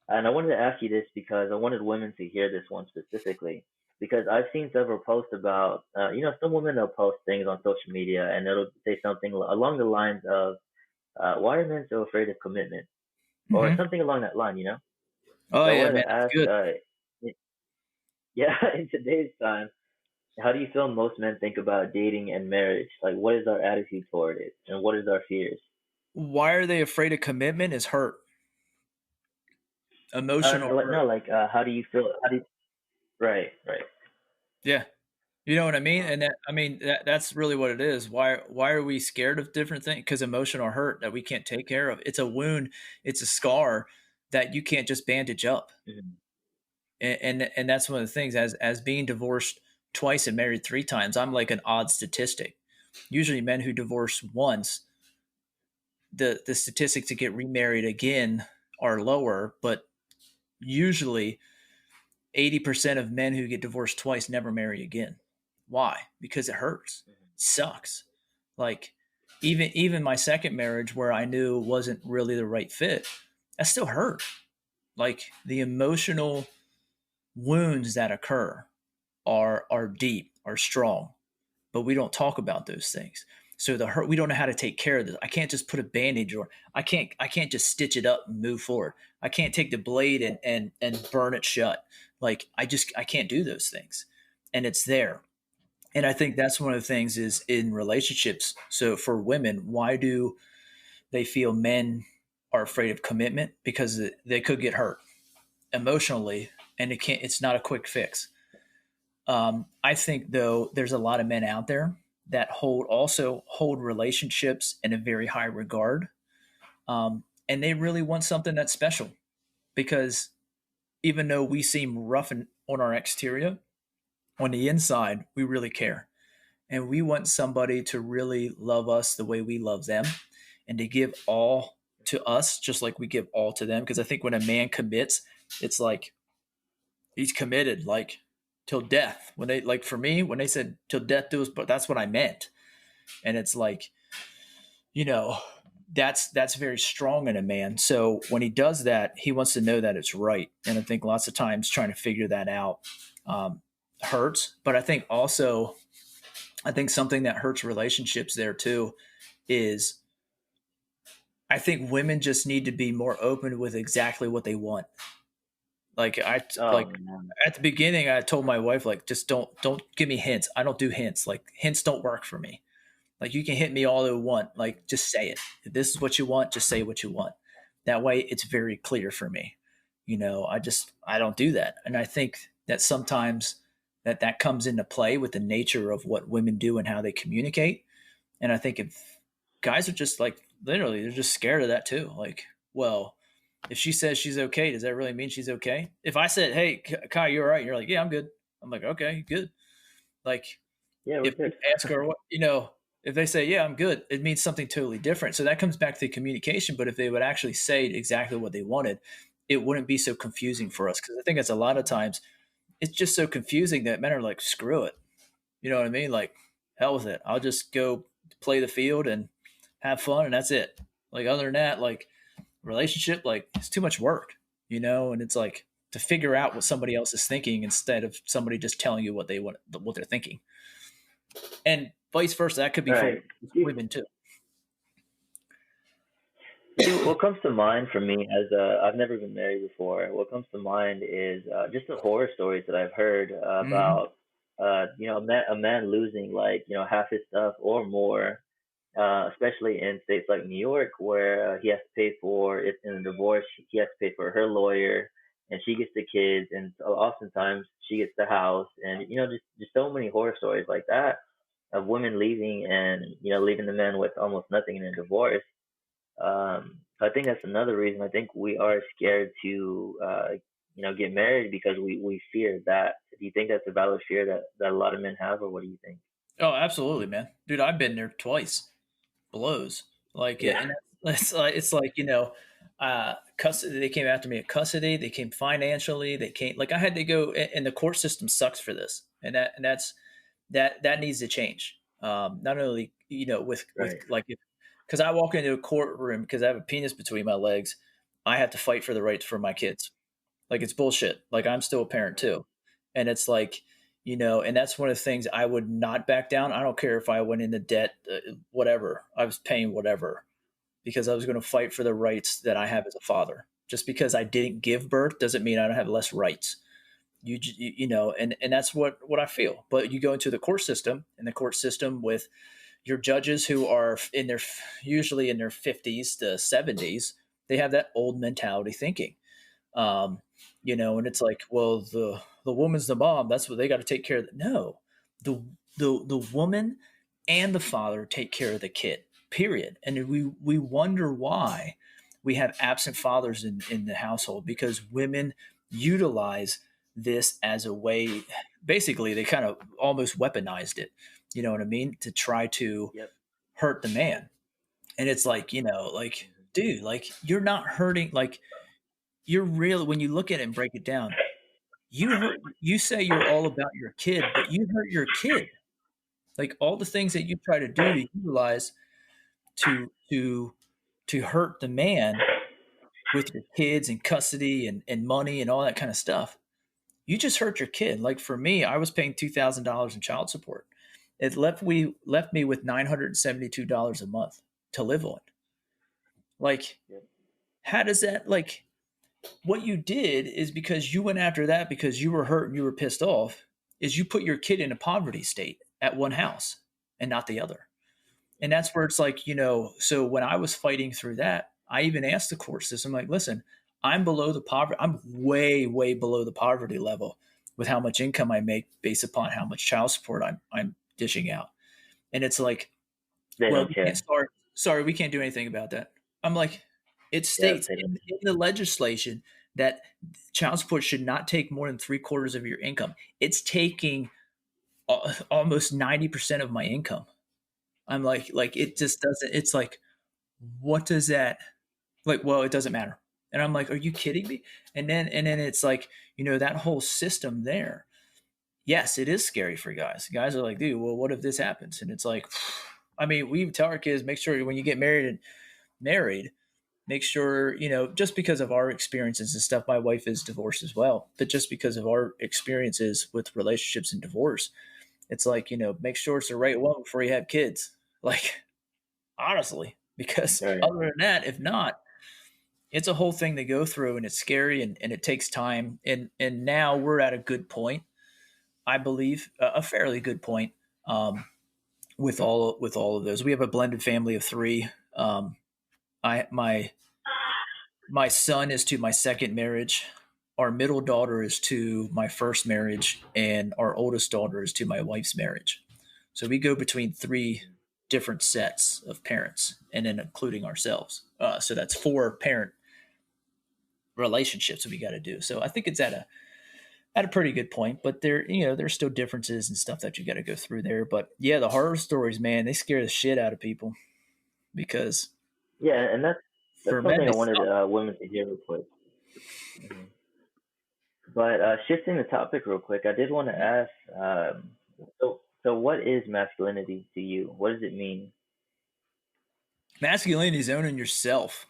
And I wanted to ask you this because I wanted women to hear this one specifically. Because I've seen several posts about, some women they'll post things on social media and it'll say something along the lines of, "Why are men so afraid of commitment?" Or Hmm. something along that line. Oh So I yeah, wanted man, to that's ask, good. yeah, in today's time. how do you feel most men think about dating and marriage? Like, what is our attitude toward it, and what is our fears? Why are they afraid of commitment? Is hurt, emotional hurt. No, like, how do you feel? How do you, right, right. Yeah. You know what I mean? And that, I mean, that's really what it is. Why are we scared of different things? Because emotional hurt that we can't take care of. It's a wound, it's a scar that you can't just bandage up. Mhm. And that's one of the things, as being divorced twice and married three times, I'm like an odd statistic. Usually men who divorce once, the statistics to get remarried again are lower, but usually 80% of men who get divorced twice never marry again. Why? Because it hurts. It sucks. Like even my second marriage where I knew wasn't really the right fit, that still hurt. Like the emotional wounds that occur are deep, are strong, but we don't talk about those things. So the hurt, we don't know how to take care of this. I can't just put a bandage, or I can't just stitch it up and move forward. I can't take the blade and burn it shut. Like I can't do those things. And it's there. And I think that's one of the things is in relationships. So for women, why do they feel men are afraid of commitment? Because they could get hurt emotionally, and it's not a quick fix. I think though there's a lot of men out there that hold relationships in a very high regard, and they really want something that's special because even though we seem rough on our exterior, on the inside we really care, and we want somebody to really love us the way we love them, and to give all to us just like we give all to them. Because I think when a man commits, it's like he's committed like till death. When they, like, for me, when they said till death do us, but that's what I meant. And it's like, you know, that's very strong in a man. So when he does that, he wants to know that it's right. And I think lots of times trying to figure that out hurts. But I think also, I think something that hurts relationships there too is, I think women just need to be more open with exactly what they want. Like Oh like man. at the beginning, I told my wife, like, just don't give me hints. I don't do hints. Like hints don't work for me. Like you can hit me all you want. Like just say it. If this is what you want, just say what you want. That way, it's very clear for me. I don't do that, and I think that sometimes that comes into play with the nature of what women do and how they communicate. And I think if guys are just like literally, they're just scared of that too. Like, well, if she says she's okay, does that really mean she's okay? If I said, "Hey, Kai, you're all right," you're like, "Yeah, I'm good." I'm like, "Okay, good." Like, Yeah, we're if good. you ask her what, if they say, "Yeah, I'm good," it means something totally different. So that comes back to communication. But if they would actually say exactly what they wanted, it wouldn't be so confusing for us. Because I think it's a lot of times it's just so confusing that men are like, "Screw it," you know what I mean? Like, hell with it. I'll just go play the field and have fun, and that's it. Like other than that, like relationship, like it's too much work, and it's like to figure out what somebody else is thinking instead of somebody just telling you what they want, what they're thinking, and vice versa. That could be for Right. See, women too. what comes to mind for me as I've never been married before. What comes to mind is just the horror stories that I've heard Hmm. about a man losing like half his stuff or more, especially in states like New York where he has to pay for it in a divorce. He has to pay for her lawyer, and she gets the kids, and oftentimes she gets the house, and just so many horror stories like that of women leaving and leaving the men with almost nothing in a divorce. I think that's another reason. I think we are scared to, get married because we fear that. Do you think that's a valid fear that a lot of men have, or what do you think? Oh, absolutely, man, dude. I've been there twice. Blows like Yeah. it, and it's like custody. They came after me at custody. They came financially. They came, like, I had to go, and the court system sucks for this, and that needs to change. Not only with Right. like, because I walk into a courtroom because I have a penis between my legs, I have to fight for the rights for my kids. Like it's bullshit. Like I'm still a parent too, and it's like, and that's one of the things I would not back down. I don't care if I went into debt, whatever. I was paying whatever because I was going to fight for the rights that I have as a father. Just because I didn't give birth doesn't mean I don't have less rights. You know, and that's what I feel. But you go into the court system, and the court system with your judges who are in their usually in their 50s to 70s, they have that old mentality thinking. um, you know, and it's like, well, the woman's the mom. That's what they got to take care of. No, the the woman and the father take care of the kid. Period. And we wonder why we have absent fathers in the household, because women utilize this as a way. Basically, they kind of almost weaponized it. You know what I mean? To try to Yep. hurt the man. And it's like, you know, like, Hmm. dude, like you're not hurting. Like, you're real when you look at it and break it down. You say you're all about your kid, but you hurt your kid. Like all the things that you try to do to utilize to hurt the man with your kids and custody and money and all that kind of stuff. You just hurt your kid. Like for me, I was paying $2,000 in child support. It left me with $972 a month to live on. Like, Yep. how does that like what you did is because you went after that because you were hurt and you were pissed off, is you put your kid in a poverty state at one house and not the other. And that's where it's like, you know, so when I was fighting through that, I even asked the court system, like, listen, I'm below the poverty, I'm way below the poverty level with how much income I make based upon how much child support I'm dishing out. And it's like, They well, don't we can't care. sorry, we can't do anything about that. I'm like, it Yeah, states they don't. in the legislation that child support should not take more than 3/4 of your income. It's taking almost 90% of my income. I'm like it just doesn't. It's like, what does that like? Well, it doesn't matter. And I'm like, are you kidding me? And then it's like, you know, that whole system there. Yes, it is scary for guys. Guys are like, dude, well, what if this happens? And it's like, I mean, we tell our kids, make sure when you get married, make sure, you know, just because of our experiences and stuff. My wife is divorced as well, but just because of our experiences with relationships and divorce, it's like, you know, make sure it's the right one before you have kids. Like, honestly, because Right. other than that, if not, it's a whole thing to go through, and it's scary, and it takes time. And now we're at a good point, I believe, a fairly good point. With all of those, we have a blended family of three. I my son is to my second marriage. Our middle daughter is to my first marriage, and our oldest daughter is to my wife's marriage. So we go between three different sets of parents, and then including ourselves. So that's four parent relationships that we got to do. So I think it's at a pretty good point, but there's still differences and stuff that you got to go through there. But yeah, the horror stories, man, they scare the shit out of people because Yeah, and that's for men something they I wanted suck. women to hear real quick. Hmm. But shifting the topic real quick, I did want to ask. So what is masculinity to you? What does it mean? Masculinity is owning yourself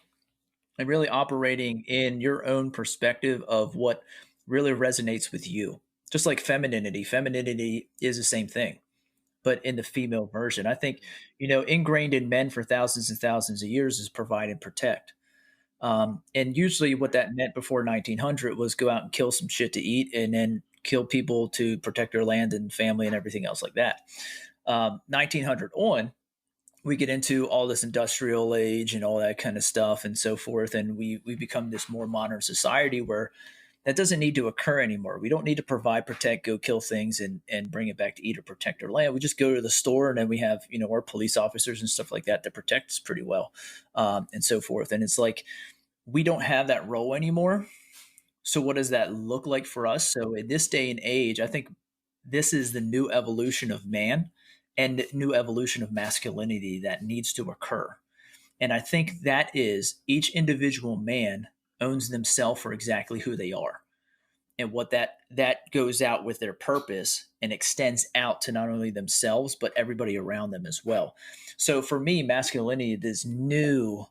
and really operating in your own perspective of what really resonates with you. Just like femininity is the same thing, but in the female version. I think, ingrained in men for thousands and thousands of years is provide and protect. And usually, what that meant before 1900 was go out and kill some shit to eat, and then kill people to protect their land and family and everything else like that. 1900 on, we get into all this industrial age and all that kind of stuff and so forth, and we become this more modern society where that doesn't need to occur anymore. We don't need to provide, protect, go kill things and bring it back to eat or protect our land. We just go to the store, and then we have our police officers and stuff like that that protect us pretty well, and so forth. And it's like we don't have that role anymore. So what does that look like for us? So in this day and age, I think this is the new evolution of man and new evolution of masculinity that needs to occur. And I think that is each individual man owns themselves for exactly who they are, and what that goes out with their purpose and extends out to not only themselves but everybody around them as well. So for me, masculinity, this new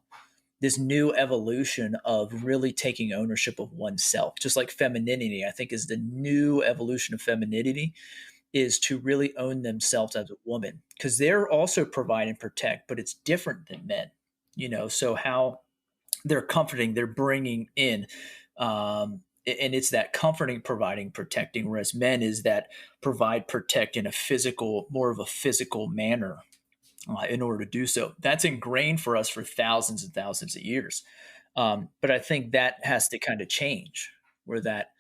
evolution of really taking ownership of oneself, just like femininity, I think is the new evolution of femininity, is to really own themselves as a woman, because they're also provide and protect, but it's different than men. So how they're comforting, they're bringing in, and it's that comforting, providing, protecting, whereas men is that provide, protect in a physical, more of a physical manner in order to do so. That's ingrained for us for thousands and thousands of years. But I think that has to kind of change, where that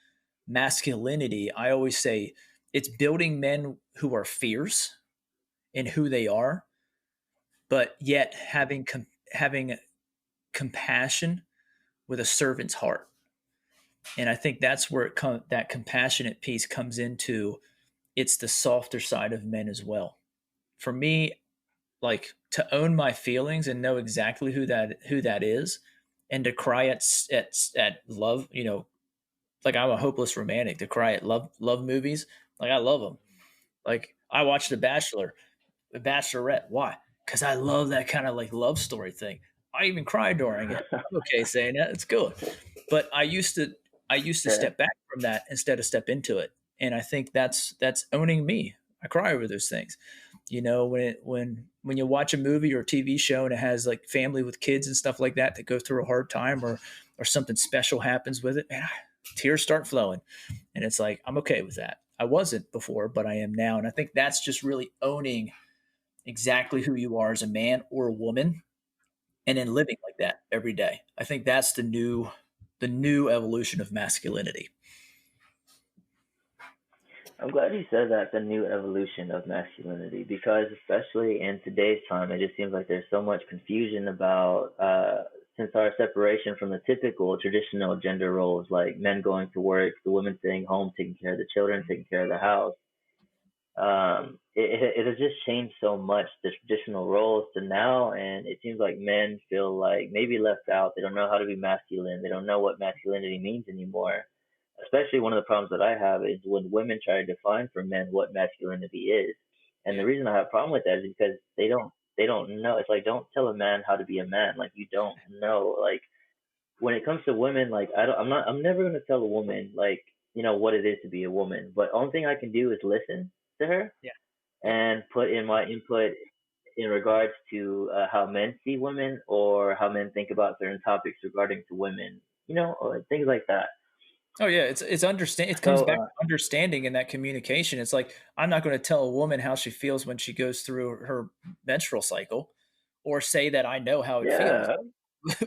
masculinity, I always say, it's building men who are fierce in who they are, but yet having compassion with a servant's heart. And I think that's where that compassionate piece comes into. It's the softer side of men as well. For me, like to own my feelings and know exactly who that is, and to cry at love. Like I'm a hopeless romantic. To cry at love movies, like I love them. Like I watched The Bachelor, The Bachelorette. Why? Because I love that kind of like love story thing. I even cried during it. I'm okay saying that. It's good. But I used to Yeah. step back from that instead of step into it. And I think that's owning me. I cry over those things. When you watch a movie or a TV show and it has like family with kids and stuff like that go through a hard time, or something special happens with it, man, tears start flowing. And it's like I'm okay with that. I wasn't before, but I am now. And I think that's just really owning exactly who you are as a man or a woman, and then living like that every day. I think that's the new evolution of masculinity. I'm glad you said that, the new evolution of masculinity, because especially in today's time, it just seems like there's so much confusion about, since our separation from the typical traditional gender roles, like men going to work, the women staying home, taking care of the children, taking care of the house. It has just changed so much, the traditional roles to now, and it seems like men feel like maybe left out. They don't know how to be masculine. They don't know what masculinity means anymore. Especially one of the problems that I have is when women try to define for men what masculinity is. And Yeah. the reason I have a problem with that is because they don't know. It's like don't tell a man how to be a man. Like you don't know. Like when it comes to women, like I'm never gonna tell a woman like what it is to be a woman. But only thing I can do is listen to her Yeah. Yep. and put in my input in regards to how men see women or how men think about certain topics regarding to women. Or things like that. Oh yeah, it's understand. It comes So back to understanding and that communication. It's like I'm not going to tell a woman how she feels when she goes through her menstrual cycle, or say that I know how it feels. yeah,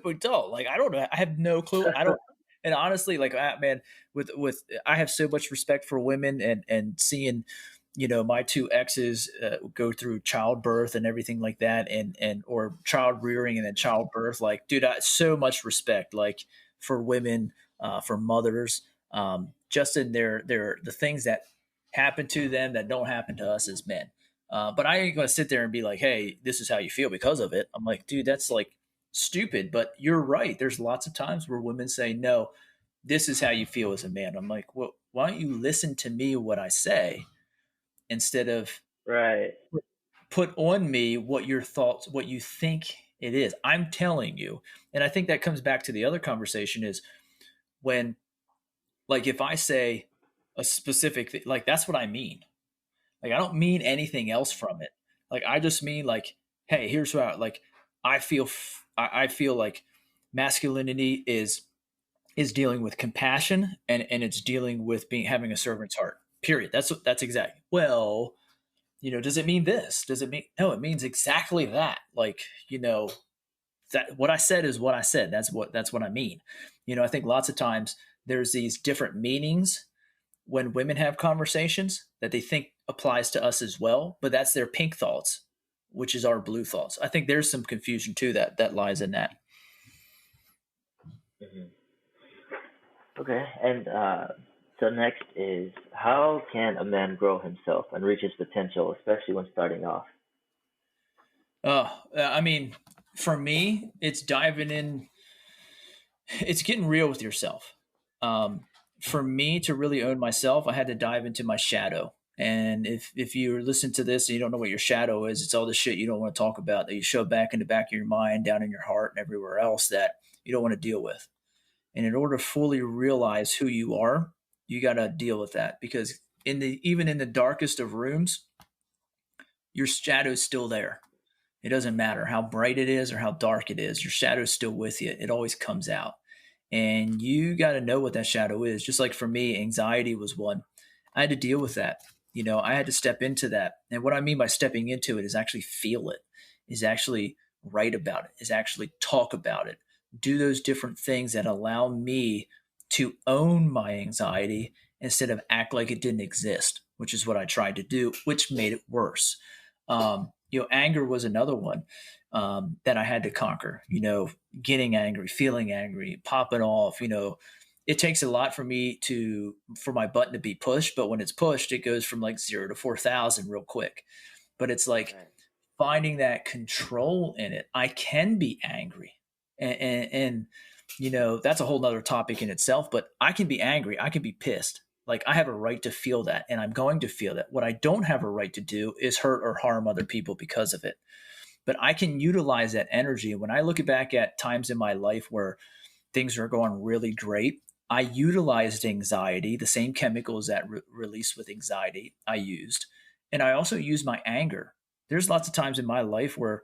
We don't. Like I don't know. I have no clue. I don't. And honestly, like man, with I have so much respect for women, and seeing, my two exes go through childbirth and everything like that, and or child rearing and then childbirth. Like, dude, so much respect, like for women, for mothers, just in their the things that happen to them that don't happen to us as men. But I ain't gonna sit there and be like, "Hey, this is how you feel because of it." I'm like, dude, that's like stupid. But you're right. There's lots of times where women say, "No, this is how you feel as a man." I'm like, well, why don't you listen to me what I say instead of right. put on me what your thoughts, what you think it is. I'm telling you. And I think that comes back to the other conversation is when, like, if I say a specific thing, like, that's what I mean. Like, I don't mean anything else from it. Like, I just mean, like, hey, here's what like, I feel like masculinity is dealing with compassion, and it's dealing with having a servant's heart. Period. That's exactly. Well, does it mean this? Does it mean no? It means exactly that. Like, that what I said is what I said. That's what I mean. I think lots of times there's these different meanings when women have conversations that they think applies to us as well, but that's their pink thoughts, which is our blue thoughts. I think there's some confusion too that lies in that. hmm Okay, and so next is how can a man grow himself and reach his potential, especially when starting off? I mean, for me, it's diving in. It's getting real with yourself. Um, for me to really own myself, I had to dive into my shadow. And if you listen to this and you don't know what your shadow is, it's all the shit you don't want to talk about that you shove back in the back of your mind, down in your heart, and everywhere else that you don't want to deal with. And in order to fully realize who you are, you got to deal with that because even in the darkest of rooms, your shadow's still there. It doesn't matter how bright it is or how dark it is. Your shadow's still with you. It always comes out. And you got to know what that shadow is. Just like for me, anxiety was one. I had to deal with that. I had to step into that. And what I mean by stepping into it is actually feel it, is actually write about it, is actually talk about it, do those different things that allow me to own my anxiety instead of act like it didn't exist, which is what I tried to do, which made it worse. Anger was another one that I had to conquer. Getting angry, feeling angry, popping off. It takes a lot for my button to be pushed, but when it's pushed, it goes from like 0 to 4,000 real quick. But it's like Right. finding that control in it. I can be angry, and that's a whole nother topic in itself. But I can be angry. I can be pissed. Like I have a right to feel that, and I'm going to feel that. What I don't have a right to do is hurt or harm other people because of it. But I can utilize that energy. When I look back at times in my life where things are going really great, I utilized anxiety, the same chemicals that release with anxiety I used. And I also used my anger. There's lots of times in my life where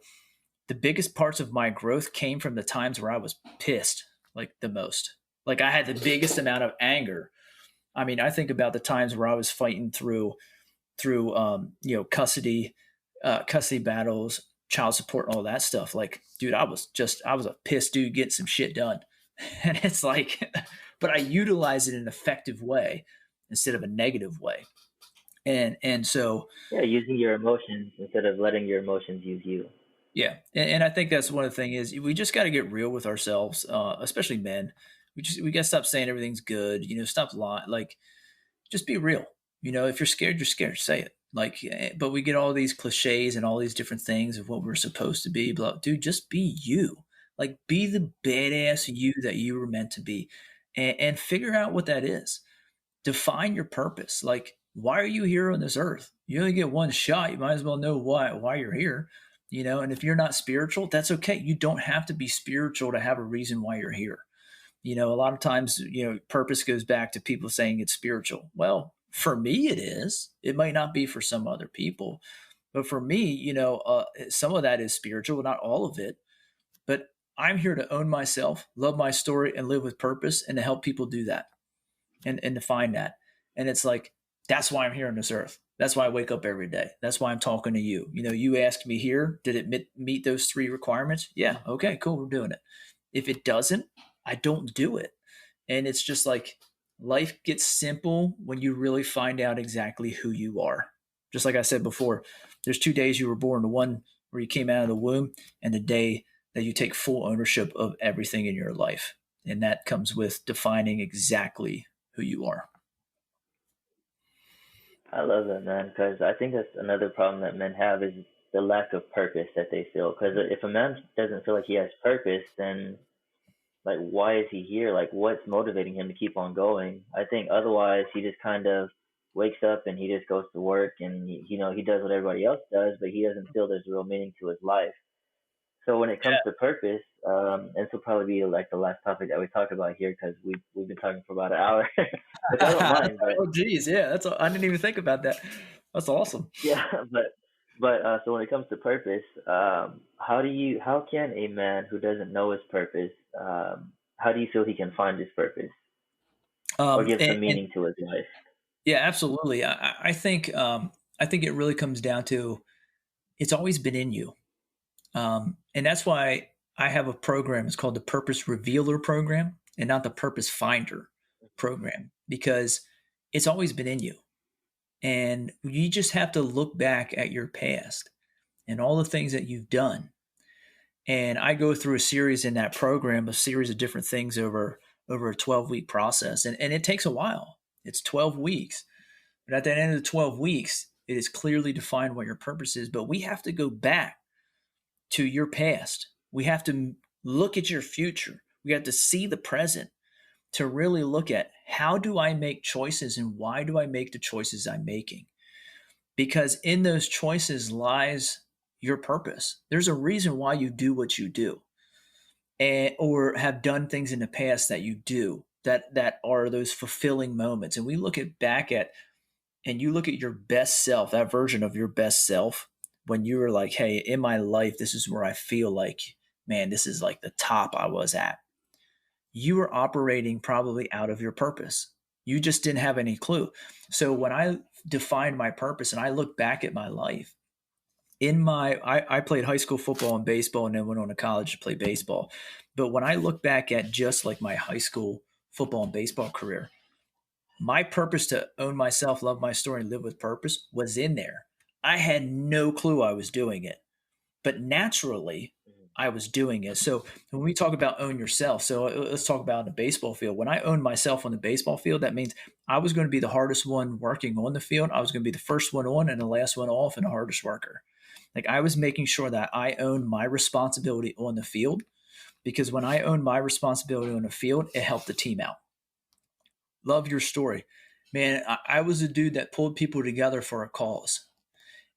the biggest parts of my growth came from the times where I was pissed, like the most. Like I had the biggest amount of anger. I mean, I think about the times where I was fighting through custody battles, child support, and all that stuff. Like, dude, I was a pissed dude getting some shit done. And it's like, but I utilize it in an effective way instead of a negative way. And so Yeah, using your emotions instead of letting your emotions use you. yeah, and I think that's one of the thing is we just got to get real with ourselves, especially men. We got to stop saying everything's good. Stop lying. Like, just be real. If you're scared, you're scared. Say it. Like, but we get all these cliches and all these different things of what we're supposed to be. But dude, just be you. Like, be the badass you that you were meant to be, and figure out what that is. Define your purpose. Like, why are you here on this earth? You only get one shot. You might as well know why you're here. And if you're not spiritual, that's okay. You don't have to be spiritual to have a reason why you're here. A lot of times, purpose goes back to people saying it's spiritual. Well, for me, it is. It might not be for some other people, but for me, some of that is spiritual, not all of it. But I'm here to own myself, love my story, and live with purpose, and to help people do that and to find that. And it's like, that's why I'm here on this earth. That's why I wake up every day. That's why I'm talking to you. You asked me here, did it meet those 3 requirements? Yeah. Okay, cool. We're doing it. If it doesn't, I don't do it. And it's just like life gets simple when you really find out exactly who you are. Just like I said before, there's 2 days you were born, the one where you came out of the womb and the day that you take full ownership of everything in your life. And that comes with defining exactly who you are. I love that, man, because I think that's another problem that men have is the lack of purpose that they feel. Because if a man doesn't feel like he has purpose, then like why is he here? Like what's motivating him to keep on going? I think otherwise he just kind of wakes up and he just goes to work and he does what everybody else does, but he doesn't feel there's real meaning to his life. So when it comes to purpose, this will probably be like the last topic that we talk about here because we've been talking for about an hour, which I don't mind. But Oh, geez, yeah, I didn't even think about that. That's awesome. yeah, so when it comes to purpose, how can a man who doesn't know his purpose, how do you feel he can find his purpose or give some And meaning to his life? yeah, absolutely. I think it really comes down to it's always been in you, and that's why I have a program. It's called the Purpose Revealer Program, and not the Purpose Finder Program, because it's always been in you, and you just have to look back at your past and all the things that you've done. And I go through a series in that program, a series of different things over a 12-week process, and it takes a while. It's 12 weeks. But at the end of the 12 weeks, it is clearly defined what your purpose is. But we have to go back to your past. We have to look at your future. We have to see the present to really look at how do I make choices and why do I make the choices I'm making? Because in those choices lies your purpose. There's a reason why you do what you do, or have done things in the past that you do that are those fulfilling moments. And we look at back at and you look at your best self, that version of your best self, when you were like, hey, in my life, this is where I feel like, man, this is like the top I was at. you were operating probably out of your purpose. You just didn't have any clue. So when I defined my purpose and I look back at my life, I played high school football and baseball and then went on to college to play baseball. But when I look back at just like my high school football and baseball career, my purpose to own myself, love my story, and live with purpose was in there. I had no clue I was doing it, but naturally Mm. I was doing it. So when we talk about own yourself, so let's talk about in the baseball field. When I owned myself on the baseball field, that means I was going to be the hardest one working on the field. I was going to be the first one on and the last one off and the hardest worker. Like I was making sure that I owned my responsibility on the field because when I owned my responsibility on the field, it helped the team out. Love your story. Man, I was a dude that pulled people together for a cause.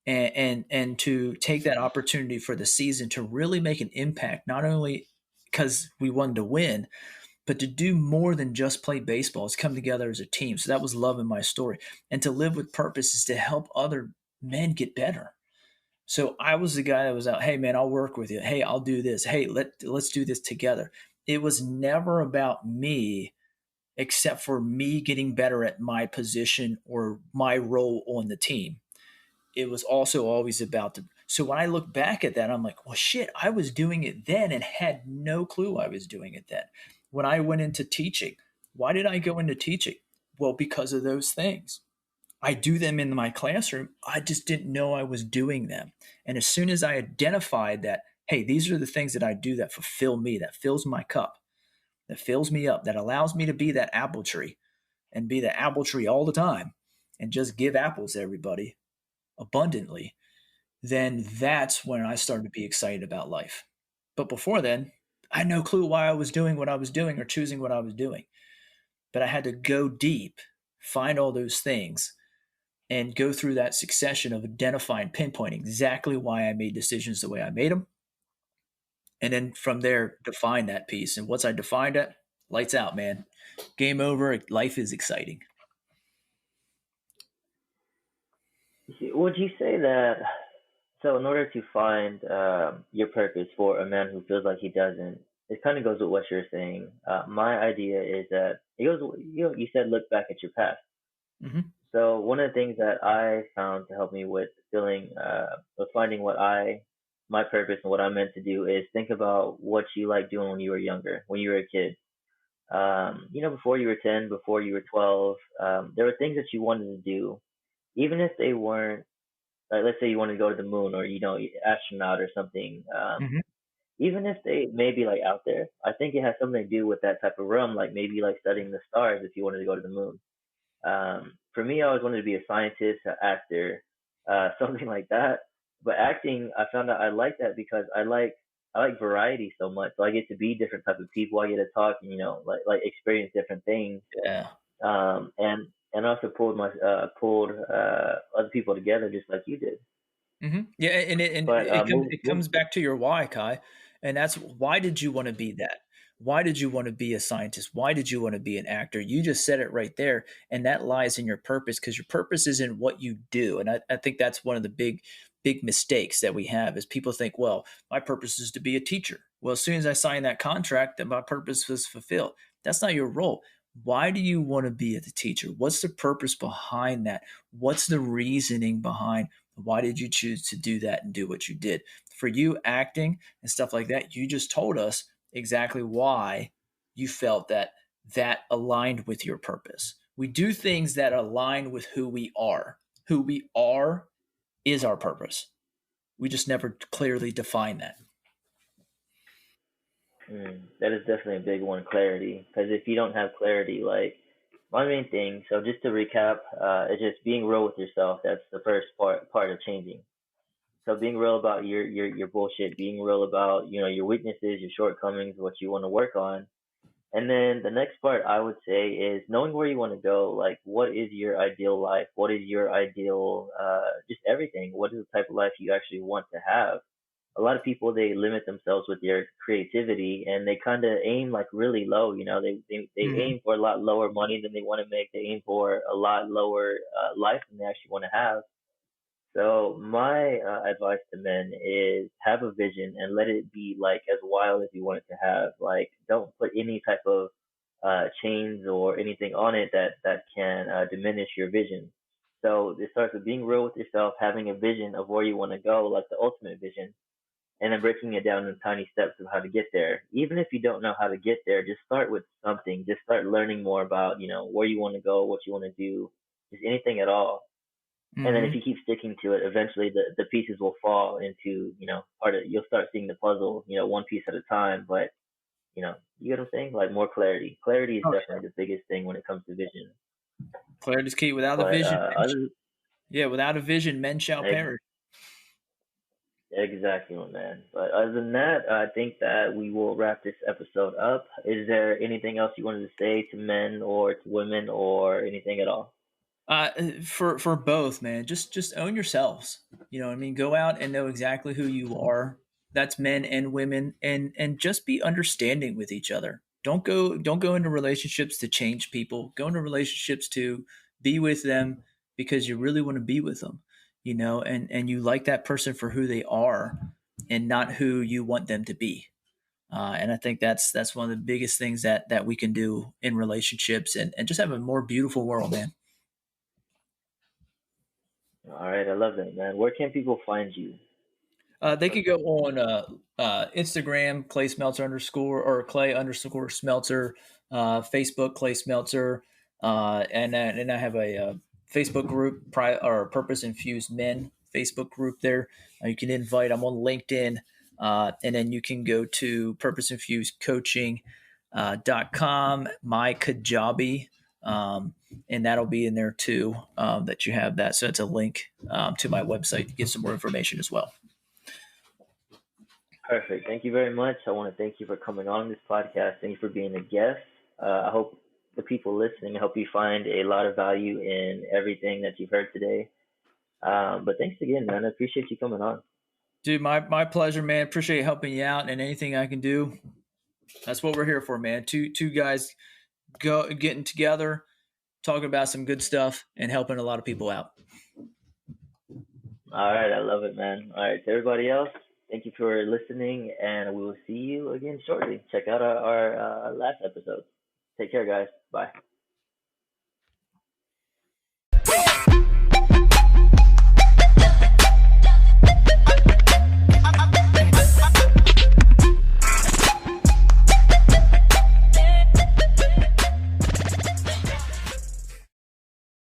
And to take that opportunity for the season to really make an impact, not only because we wanted to win, but to do more than just play baseball. It's come together as a team. So that was love in my story. And to live with purpose is to help other men get better. So I was the guy that was out, hey man, I'll work with you. Hey, I'll do this. Hey, let's do this together. It was never about me except for me getting better at my position or my role on the team. It was also always about the. So when I look back at that, I'm like, well, shit, I was doing it then and had no clue I was doing it then. When I went into teaching, why did I go into teaching? Well, because of those things. I do them in my classroom. I just didn't know I was doing them. And as soon as I identified that, hey, these are the things that I do that fulfill me, that fills my cup, that fills me up, that allows me to be that apple tree and be the apple tree all the time and just give apples to everybody abundantly, then that's when I started to be excited about life. But before then, I had no clue why I was doing what I was doing or choosing what I was doing. But I had to go deep, find all those things, and go through that succession of identifying, pinpointing exactly why I made decisions the way I made them. And then from there, define that piece. And once I defined it, lights out, man. Game over. Life is exciting. Would you say that, so in order to find your purpose for a man who feels like he doesn't, it kind of goes with what you're saying. My idea is that it goes, you said look back at your past. Mm-hmm. So one of the things that I found to help me with feeling, with finding my purpose and what I'm meant to do is think about what you like doing when you were younger, when you were a kid. Before you were 10, before you were 12, there were things that you wanted to do, even if they weren't, like, let's say you wanted to go to the moon or, astronaut or something. Mm-hmm. Even if they may be like out there, I think it has something to do with that type of realm, like maybe like studying the stars if you wanted to go to the moon. For me, I always wanted to be a scientist, an actor, something like that. But acting, I found out I like that because I like variety so much. So I get to be different type of people. I get to talk and like experience different things. Yeah. And also pulled other people together just like you did. Yeah, and But it comes back to your why, Kai, and that's why did you want to be that? Why did you want to be a scientist? Why did you want to be an actor? You just said it right there, and that lies in your purpose because your purpose is in what you do, and I think that's one of the big mistakes that we have is people think, well, my purpose is to be a teacher. Well, as soon as I signed that contract, then my purpose was fulfilled. That's not your role. Why do you want to be a teacher? What's the purpose behind that? What's the reasoning behind why did you choose to do that and do what you did? For you, acting and stuff like that, you just told us exactly why you felt that that aligned with your purpose. We do things that align with who we are. Who we are is our purpose. We just never clearly define that. that is definitely a big one, clarity. Because if you don't have clarity, like my main thing, so just to recap, is just being real with yourself. That's the first part of changing. So being real about your bullshit, being real about your weaknesses, your shortcomings, what you want to work on, and then the next part I would say is knowing where you want to go. Like, what is your ideal life? What is your ideal, just everything? What is the type of life you actually want to have? A lot of people they limit themselves with their creativity and they kind of aim like really low. They Mm-hmm. aim for a lot lower money than they want to make. They aim for a lot lower life than they actually want to have. So my advice to men is have a vision and let it be like as wild as you want it to have. Like don't put any type of chains or anything on it that can diminish your vision. So it starts with being real with yourself, having a vision of where you want to go, like the ultimate vision, and then breaking it down in tiny steps of how to get there. Even if you don't know how to get there, just start with something. Just start learning more about, where you want to go, what you want to do, just anything at all. And then if Hmm. you keep sticking to it, eventually the pieces will fall into, part of, you'll start seeing the puzzle, one piece at a time. But, you get what I'm saying? Like more clarity. Clarity is Oh, definitely the biggest thing when it comes to vision. clarity is key. Without a But vision, other yeah, without a vision, men shall ex- perish. exactly, my man. But other than that, I think that we will wrap this episode up. Is there anything else you wanted to say to men or to women or anything at all? For both, man, just own yourselves. You know what I mean? Go out and know exactly who you are. That's men and women, and just be understanding with each other. Don't go into relationships to change people. Go into relationships to be with them because you really want to be with them. And you like that person for who they are and not who you want them to be. And I think that's one of the biggest things that we can do in relationships and just have a more beautiful world, man. All right, I love that, man. Where can people find you? They could go on Instagram, Clay Smeltzer underscore or Clay underscore Smeltzer, Facebook, Clay Smeltzer, and I have a Facebook group, or Purpose Infused Men Facebook group there. You can invite. I'm on LinkedIn, and then you can go to purposeinfusedcoaching.com, my Kajabi, and that'll be in there too. That you have that, so it's a link to my website to get some more information as well. Perfect. Thank you very much. I want to thank you for coming on this podcast. Thank you for being a guest. I hope the people listening, I hope you find a lot of value in everything that you've heard today. But thanks again, man. I appreciate you coming on. Dude, my pleasure, man. Appreciate helping you out and anything I can do. That's what we're here for, man. Two guys getting together, talking about some good stuff and helping a lot of people out. All right. I love it, man. All right. To everybody else, thank you for listening, and we will see you again shortly. Check out our last episode. Take care, guys. Bye.